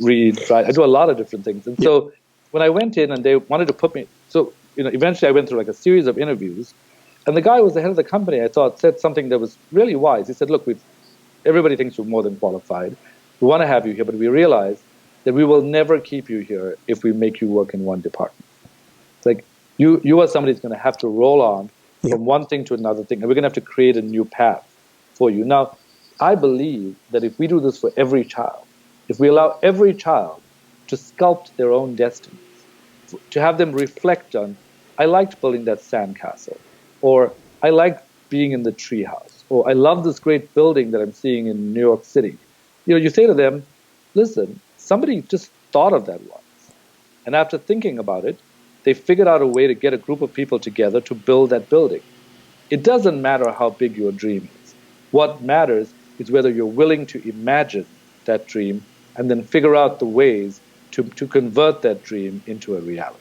read, write. I do a lot of different things. And so when I went in and they wanted to put me, eventually I went through like a series of interviews, and the guy who was the head of the company, I thought, said something that was really wise. He said, look, everybody thinks we're more than qualified. We want to have you here, but we realize that we will never keep you here if we make you work in one department. It's like you are somebody who's going to have to roll on from one thing to another thing, and we're going to have to create a new path for you. Now, I believe that if we do this for every child, if we allow every child to sculpt their own destinies, to have them reflect on, I liked building that sandcastle, or I liked being in the treehouse, or I love this great building that I'm seeing in New York City. You say to them, listen, somebody just thought of that once. And after thinking about it, they figured out a way to get a group of people together to build that building. It doesn't matter how big your dream is. What matters is whether you're willing to imagine that dream and then figure out the ways to convert that dream into a reality.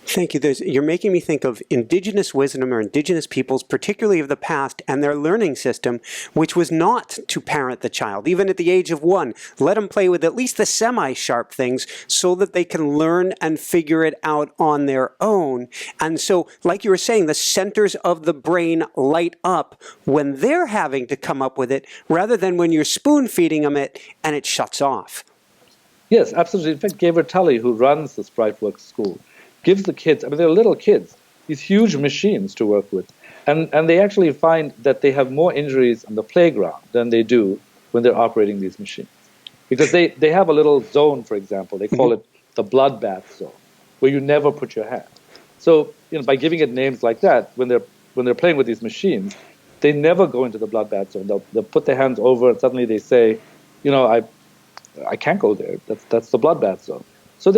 Thank you. You're making me think of indigenous wisdom or indigenous peoples, particularly of the past, and their learning system, which was not to parent the child, even at the age of 1. Let them play with at least the semi-sharp things so that they can learn and figure it out on their own. And so, like you were saying, the centers of the brain light up when they're having to come up with it, rather than when you're spoon-feeding them it and it shuts off. Yes, absolutely. In fact, Gabriel Tully, who runs this Brightworks school, gives the kids, they're little kids, these huge machines to work with. And they actually find that they have more injuries on the playground than they do when they're operating these machines. Because they have a little zone, for example, they call it the bloodbath zone, where you never put your hand. So, by giving it names like that, when they're playing with these machines, they never go into the bloodbath zone. They'll put their hands over and suddenly they say, I can't go there. That's the bloodbath zone. So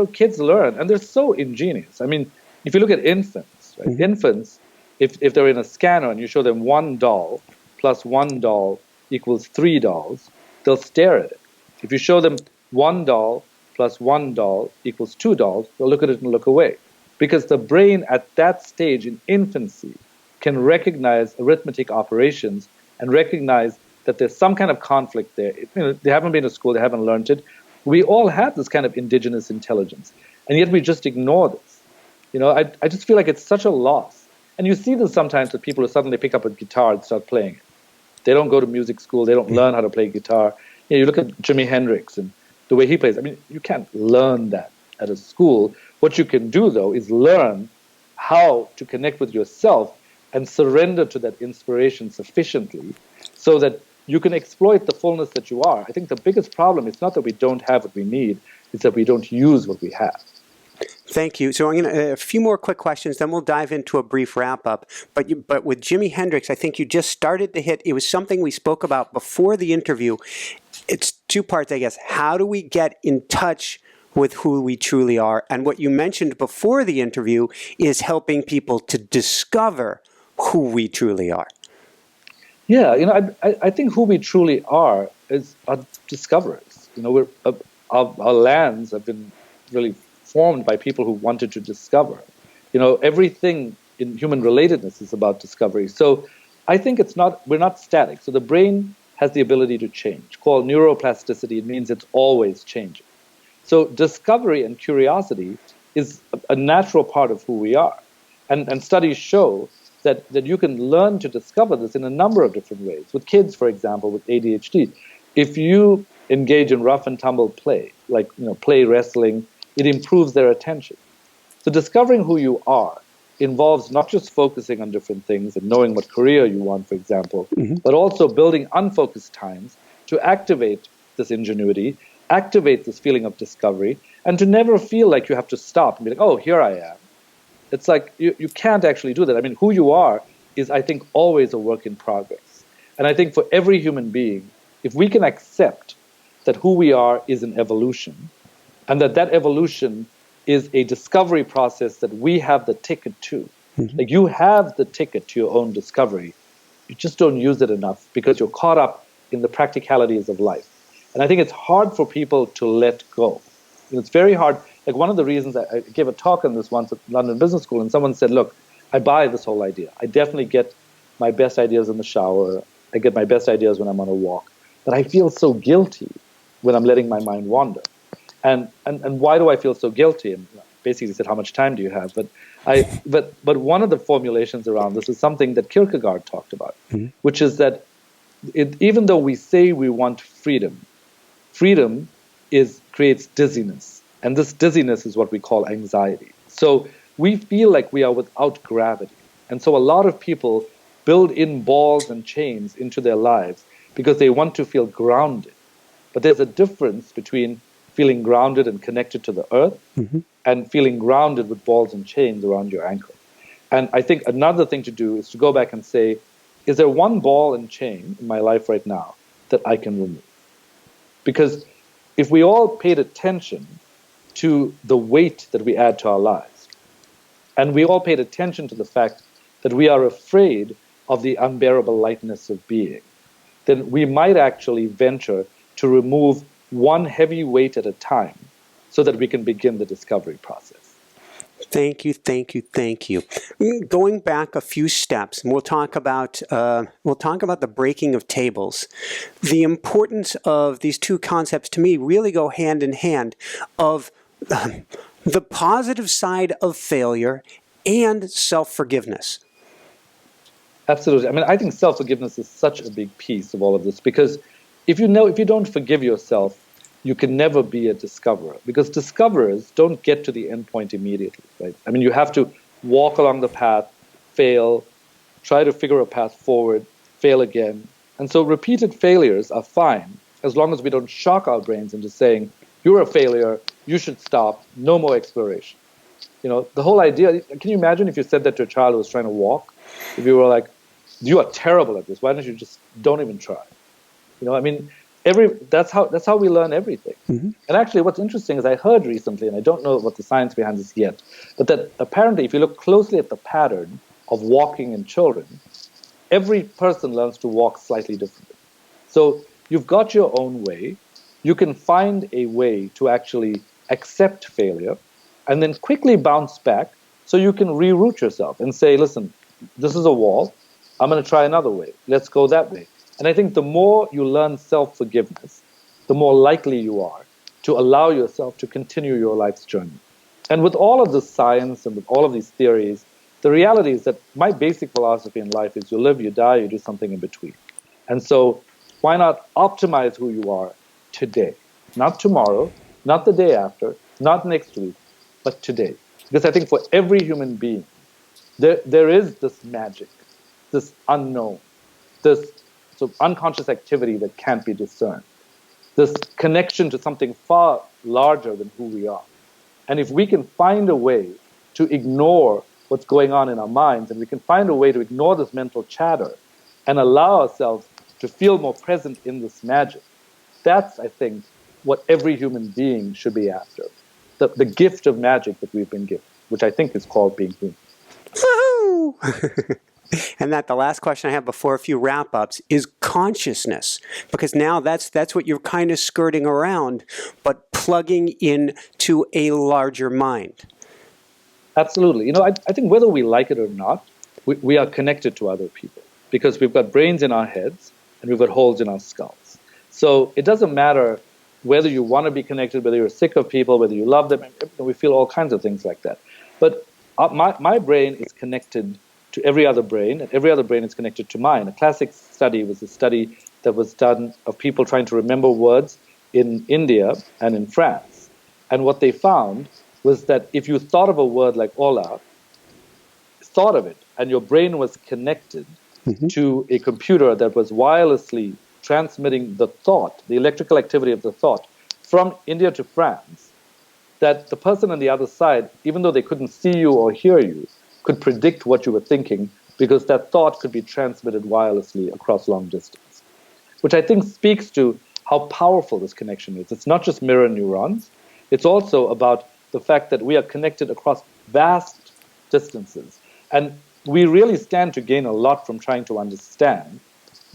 kids learn, and they're so ingenious. If you look at infants, right? Infants, if they're in a scanner and you show them one doll plus one doll equals 3 dolls, they'll stare at it. If you show them one doll plus one doll equals 2 dolls, they'll look at it and look away. Because the brain at that stage in infancy can recognize arithmetic operations and recognize that there's some kind of conflict there. They haven't been to school, they haven't learned it. We all have this kind of indigenous intelligence, and yet we just ignore this. I just feel like it's such a loss. And you see this sometimes with people who suddenly pick up a guitar and start playing it. They don't go to music school, they don't learn how to play guitar. You look at Jimi Hendrix and the way he plays. You can't learn that at a school. What you can do, though, is learn how to connect with yourself and surrender to that inspiration sufficiently so that you can exploit the fullness that you are. I think the biggest problem is not that we don't have what we need, it's that we don't use what we have. Thank you. So I'm going to a few more quick questions, then we'll dive into a brief wrap-up. But with Jimi Hendrix, I think you just started to hit, it was something we spoke about before the interview. It's 2 parts, I guess. How do we get in touch with who we truly are? And what you mentioned before the interview is helping people to discover who we truly are. Yeah, I think who we truly are is discoverers. Our lands have been really formed by people who wanted to discover. Everything in human relatedness is about discovery. So I think we're not static. So the brain has the ability to change, called neuroplasticity. It means it's always changing. So discovery and curiosity is a natural part of who we are. And studies show that you can learn to discover this in a number of different ways. With kids, for example, with ADHD, if you engage in rough and tumble play, like play wrestling, it improves their attention. So discovering who you are involves not just focusing on different things and knowing what career you want, for example, but also building unfocused times to activate this ingenuity, activate this feeling of discovery, and to never feel like you have to stop and be like, oh, here I am. It's like you can't actually do that. Who you are is, I think, always a work in progress. And I think for every human being, if we can accept that who we are is an evolution, and that evolution is a discovery process that we have the ticket to. Like you have the ticket to your own discovery. You just don't use it enough because you're caught up in the practicalities of life. And I think it's hard for people to let go. It's very hard. Like one of the reasons I gave a talk on this once at London Business School, and someone said, look, I buy this whole idea. I definitely get my best ideas in the shower. I get my best ideas when I'm on a walk. But I feel so guilty when I'm letting my mind wander. And why do I feel so guilty? And basically said, how much time do you have? But one of the formulations around this is something that Kierkegaard talked about, which is that even though we say we want freedom, freedom creates dizziness. And this dizziness is what we call anxiety. So we feel like we are without gravity. And so a lot of people build in balls and chains into their lives because they want to feel grounded. But there's a difference between feeling grounded and connected to the earth and feeling grounded with balls and chains around your ankle. And I think another thing to do is to go back and say, is there one ball and chain in my life right now that I can remove? Because if we all paid attention to the weight that we add to our lives, and we all paid attention to the fact that we are afraid of the unbearable lightness of being, then we might actually venture to remove one heavy weight at a time so that we can begin the discovery process. Thank you, thank you, thank you. Going back a few steps, and we'll talk about the breaking of tables. The importance of these two concepts to me really go hand in hand of the positive side of failure and self-forgiveness. Absolutely. I mean, I think self-forgiveness is such a big piece of all of this, because if you don't forgive yourself, you can never be a discoverer, because discoverers don't get to the end point immediately, right? I mean, you have to walk along the path, fail, try to figure a path forward, fail again. And so repeated failures are fine as long as we don't shock our brains into saying, you're a failure, you should stop, no more exploration. You know, the whole idea, can you imagine if you said that to a child who was trying to walk? If you were like, you are terrible at this, why don't you just don't even try? You know, I mean, that's how we learn everything. And actually what's interesting is I heard recently, and I don't know what the science behind this yet, but that apparently if you look closely at the pattern of walking in children, every person learns to walk slightly differently. So you've got your own way. You can find a way to actually accept failure and then quickly bounce back so you can reroute yourself and say, listen, this is a wall. I'm going to try another way. Let's go that way. And I think the more you learn self-forgiveness, the more likely you are to allow yourself to continue your life's journey. And with all of this science and with all of these theories, the reality is that my basic philosophy in life is you live, you die, you do something in between. And so why not optimize who you are today? Not tomorrow, not the day after, not next week, but today. Because I think for every human being, there is this magic, this unknown, this sort of unconscious activity that can't be discerned, this connection to something far larger than who we are. And if we can find a way to ignore what's going on in our minds, and we can find a way to ignore this mental chatter and allow ourselves to feel more present in this magic, that's, I think, what every human being should be after. The gift of magic that we've been given, which I think is called being human. Woohoo! And that the last question I have before a few wrap-ups is consciousness, because now that's what you're kind of skirting around, but plugging into a larger mind. Absolutely. You know, I think whether we like it or not, we are connected to other people because we've got brains in our heads and we've got holes in our skulls. So it doesn't matter whether you want to be connected, whether you're sick of people, whether you love them. We feel all kinds of things like that. But my brain is connected to every other brain, and every other brain is connected to mine. A classic study was a study that was done of people trying to remember words in India and in France. And what they found was that if you thought of a word like hola, thought of it, and your brain was connected to a computer that was wirelessly transmitting the thought, the electrical activity of the thought, from India to France, that the person on the other side, even though they couldn't see you or hear you, could predict what you were thinking because that thought could be transmitted wirelessly across long distance, which I think speaks to how powerful this connection is. It's not just mirror neurons. It's also about the fact that we are connected across vast distances. And we really stand to gain a lot from trying to understand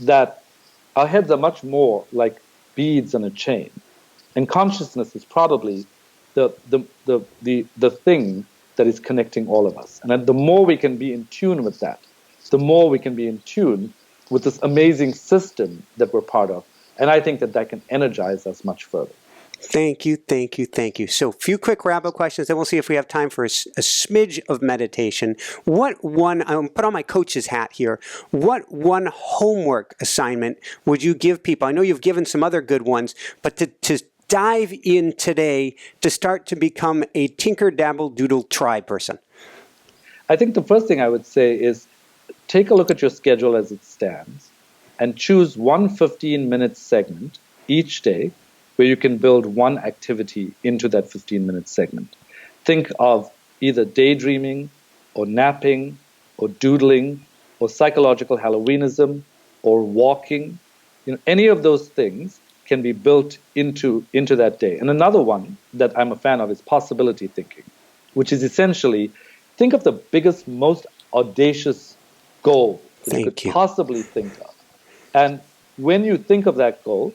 that our heads are much more like beads on a chain. And consciousness is probably the thing that is connecting all of us. And the more we can be in tune with that, the more we can be in tune with this amazing system that we're part of. And I think that that can energize us much further. Thank you, thank you, thank you. So, a few quick wrap-up questions, then we'll see if we have time for a smidge of meditation. I'm put on my coach's hat here. What one homework assignment would you give people? I know you've given some other good ones, but to dive in today to start to become a Tinker, Dabble, Doodle, Try person? I think the first thing I would say is take a look at your schedule as it stands and choose one 15-minute segment each day where you can build one activity into that 15-minute segment. Think of either daydreaming or napping or doodling or psychological Halloweenism or walking. Any of those things can be built into that day. And another one that I'm a fan of is possibility thinking, which is essentially think of the biggest, most audacious goal that you could possibly think of. And when you think of that goal,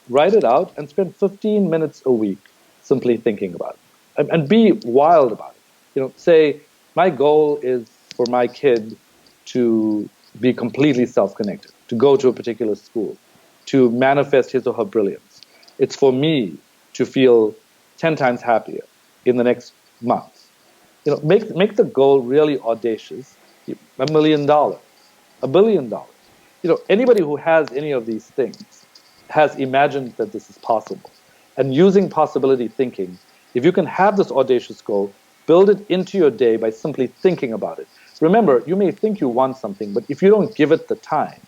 write it out and spend 15 minutes a week simply thinking about it. And be wild about it. Say, my goal is for my kid to be completely self-connected, to go to a particular school, to manifest his or her brilliance. It's for me to feel 10 times happier in the next month. Make the goal really audacious. $1 million, $1 billion. Anybody who has any of these things has imagined that this is possible. And using possibility thinking, if you can have this audacious goal, build it into your day by simply thinking about it. Remember, you may think you want something, but if you don't give it the time,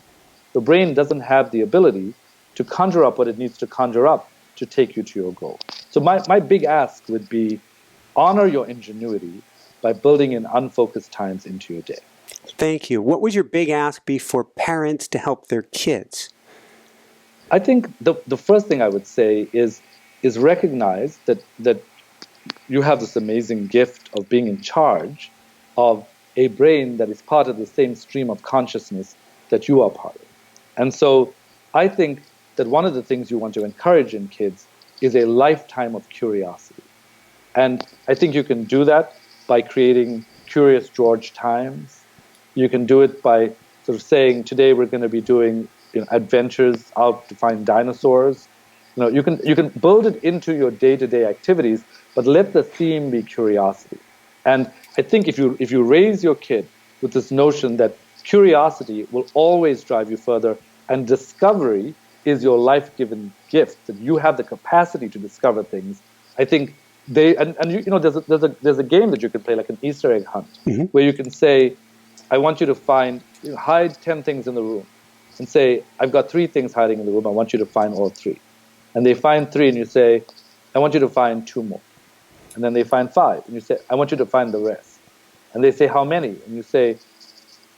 the brain doesn't have the ability to conjure up what it needs to conjure up to take you to your goal. So my big ask would be honor your ingenuity by building in unfocused times into your day. Thank you. What would your big ask be for parents to help their kids? I think the first thing I would say is recognize that you have this amazing gift of being in charge of a brain that is part of the same stream of consciousness that you are part of. And so I think that one of the things you want to encourage in kids is a lifetime of curiosity. And I think you can do that by creating Curious George times. You can do it by sort of saying, today we're going to be doing adventures out to find dinosaurs. You can build it into your day-to-day activities, but let the theme be curiosity. And I think if you raise your kid with this notion that curiosity will always drive you further, and discovery is your life-given gift, that you have the capacity to discover things, I think there's a game that you can play, like an Easter egg hunt, where you can say, I want you to hide 10 things in the room. And say, I've got 3 things hiding in the room. I want you to find all 3. And they find 3, and you say, I want you to find 2 more. And then they find 5, and you say, I want you to find the rest. And they say, how many? And you say,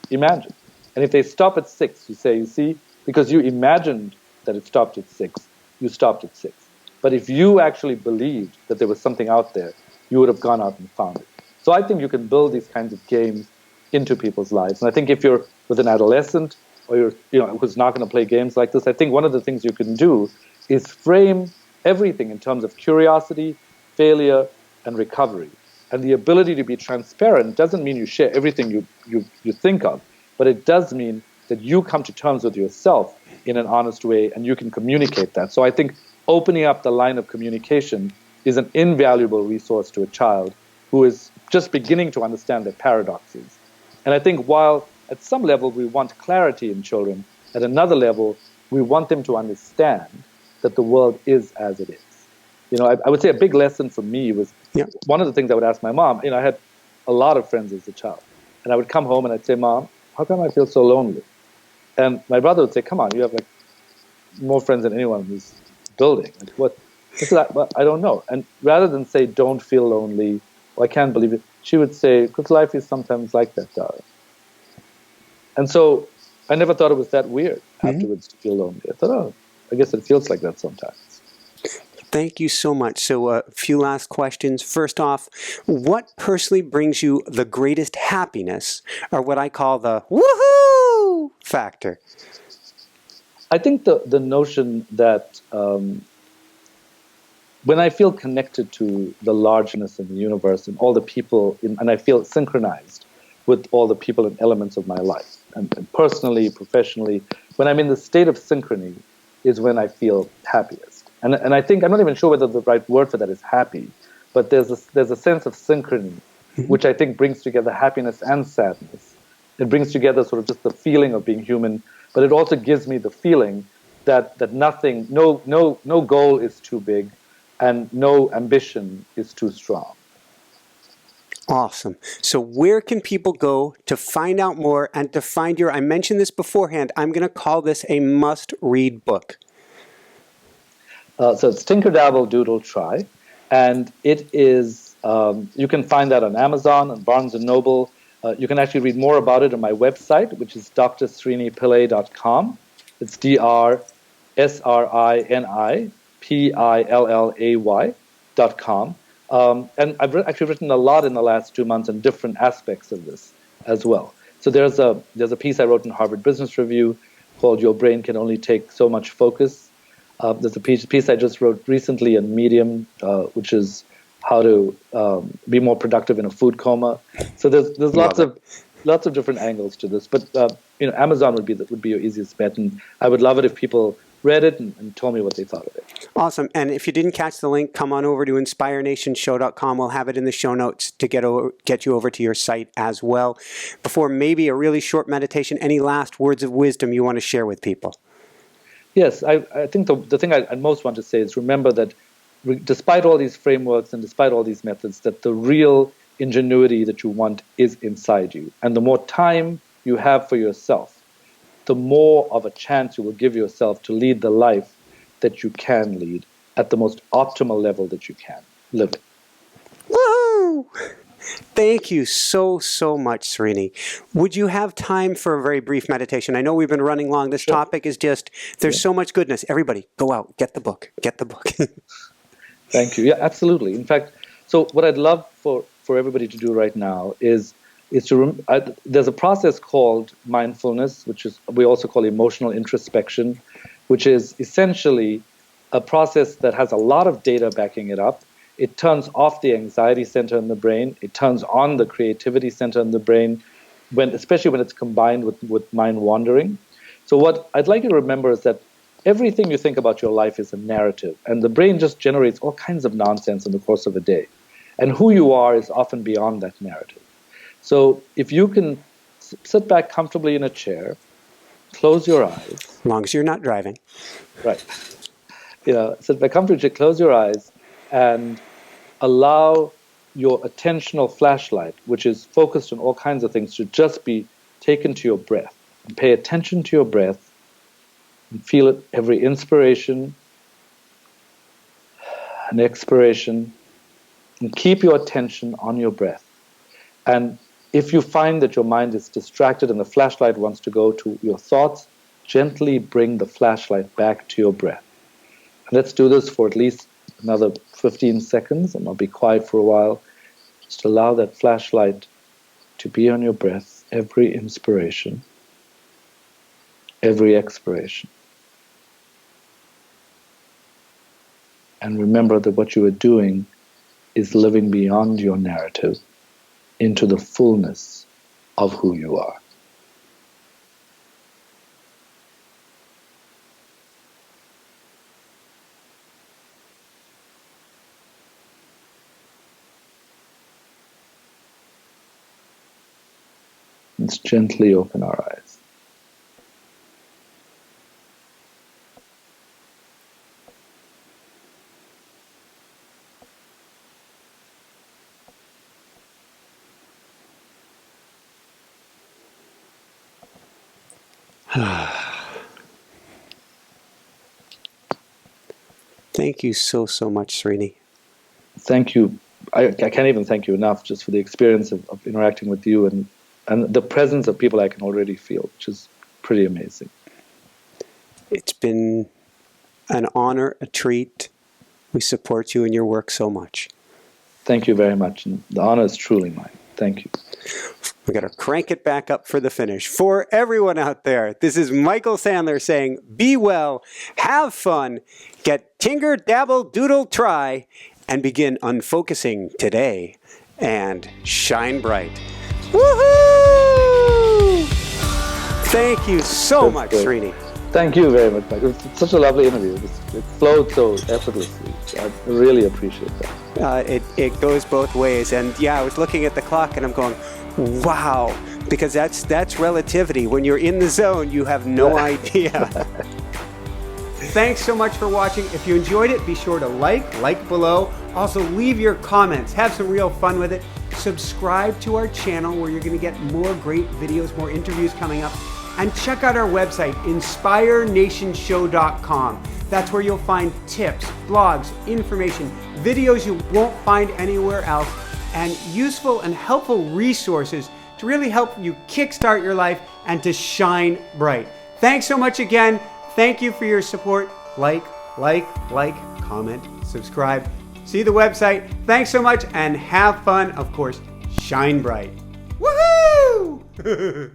imagine. And if they stop at 6, you say, you see, because you imagined that it stopped at 6, you stopped at 6. But if you actually believed that there was something out there, you would have gone out and found it. So I think you can build these kinds of games into people's lives. And I think if you're with an adolescent, or who's not going to play games like this, I think one of the things you can do is frame everything in terms of curiosity, failure, and recovery. And the ability to be transparent doesn't mean you share everything you think of, but it does mean that you come to terms with yourself in an honest way, and you can communicate that. So I think opening up the line of communication is an invaluable resource to a child who is just beginning to understand their paradoxes. And I think while at some level we want clarity in children, at another level we want them to understand that the world is as it is. I would say a big lesson for me was one of the things I would ask my mom. I had a lot of friends as a child, and I would come home and I'd say, Mom, how come I feel so lonely? And my brother would say, come on, you have more friends than anyone in this building. What? I said, well, I don't know. And rather than say, don't feel lonely, or I can't believe it, she would say, because life is sometimes like that, darling. And so I never thought it was that weird afterwards to feel lonely. I thought, I guess it feels like that sometimes. Thank you so much. So a few last questions. First off, what personally brings you the greatest happiness, or what I call the woohoo factor? I think the notion that when I feel connected to the largeness of the universe and all the people, and I feel synchronized with all the people and elements of my life, and personally, professionally, when I'm in the state of synchrony is when I feel happiest. And I think, I'm not even sure whether the right word for that is happy, but there's a sense of synchrony, which I think brings together happiness and sadness. It brings together sort of just the feeling of being human, but it also gives me the feeling that nothing, no goal is too big, and no ambition is too strong. Awesome. So where can people go to find out more and to find your, I mentioned this beforehand, I'm going to call this a must-read book. So it's Tinker Dabble Doodle Try, and it is, you can find that on Amazon and Barnes & Noble. You can actually read more about it on my website, which is drsrinipillay.com. It's drsrinipillay.com. And I've actually written a lot in the last 2 months on different aspects of this as well. So there's a piece I wrote in Harvard Business Review called "Your Brain Can Only Take So Much Focus." There's a piece I just wrote recently in Medium, which is how to be more productive in a food coma. So there's lots of different angles to this. But Amazon would be your easiest bet, and I would love it if people read it and told me what they thought of it. Awesome. And if you didn't catch the link, come on over to inspirenationshow.com. We'll have it in the show notes to get you over to your site as well. Before maybe a really short meditation, any last words of wisdom you want to share with people? Yes, I think the thing I most want to say is remember that despite all these frameworks and despite all these methods, that the real ingenuity that you want is inside you. And the more time you have for yourself, the more of a chance you will give yourself to lead the life that you can lead at the most optimal level that you can live it. Woohoo! Thank you so much, Srini. Would you have time for a very brief meditation? I know we've been running long. This topic is just, there's so much goodness. Everybody, go out, get the book, get the book. Thank you. Yeah, absolutely. In fact, so what I'd love for everybody to do right now is there's a process called mindfulness, which is we also call emotional introspection, which is essentially a process that has a lot of data backing it up. It turns off the anxiety center in the brain. It turns on the creativity center in the brain, especially when it's combined with mind wandering. So what I'd like you to remember is that everything you think about your life is a narrative, and the brain just generates all kinds of nonsense in the course of a day. And who you are is often beyond that narrative. So if you can sit back comfortably in a chair, close your eyes. As long as you're not driving. Right. Sit back comfortably, close your eyes, and allow your attentional flashlight, which is focused on all kinds of things, to just be taken to your breath. And pay attention to your breath and feel it every inspiration and expiration, and keep your attention on your breath. And if you find that your mind is distracted and the flashlight wants to go to your thoughts, gently bring the flashlight back to your breath. And let's do this for at least another 15 seconds, and I'll be quiet for a while. Just allow that flashlight to be on your breath, every inspiration, every expiration. And remember that what you are doing is living beyond your narrative into the fullness of who you are. Let's gently open our eyes. Thank you so much, Srini. Thank you. I can't even thank you enough just for the experience of interacting with you and the presence of people I can already feel, which is pretty amazing. It's been an honor, a treat. We support you and your work so much. Thank you very much. And the honor is truly mine. Thank you. We got to crank it back up for the finish. For everyone out there, this is Michael Sandler saying, be well, have fun, get tinker, dabble, doodle, try, and begin unfocusing today and shine bright. Woohoo! Thank you so much, Srini. Thank you very much, Mike. It was such a lovely interview. It flowed so effortlessly. I really appreciate that. It goes both ways. And yeah, I was looking at the clock and I'm going, wow, because that's relativity. When you're in the zone, you have no idea. Thanks so much for watching. If you enjoyed it, be sure to like below. Also, leave your comments. Have some real fun with it. Subscribe to our channel where you're going to get more great videos, more interviews coming up. And check out our website, inspirenationshow.com. That's where you'll find tips, blogs, information, videos you won't find anywhere else, and useful and helpful resources to really help you kickstart your life and to shine bright. Thanks so much again. Thank you for your support. Like, comment, subscribe. See the website. Thanks so much and have fun. Of course, shine bright. Woohoo!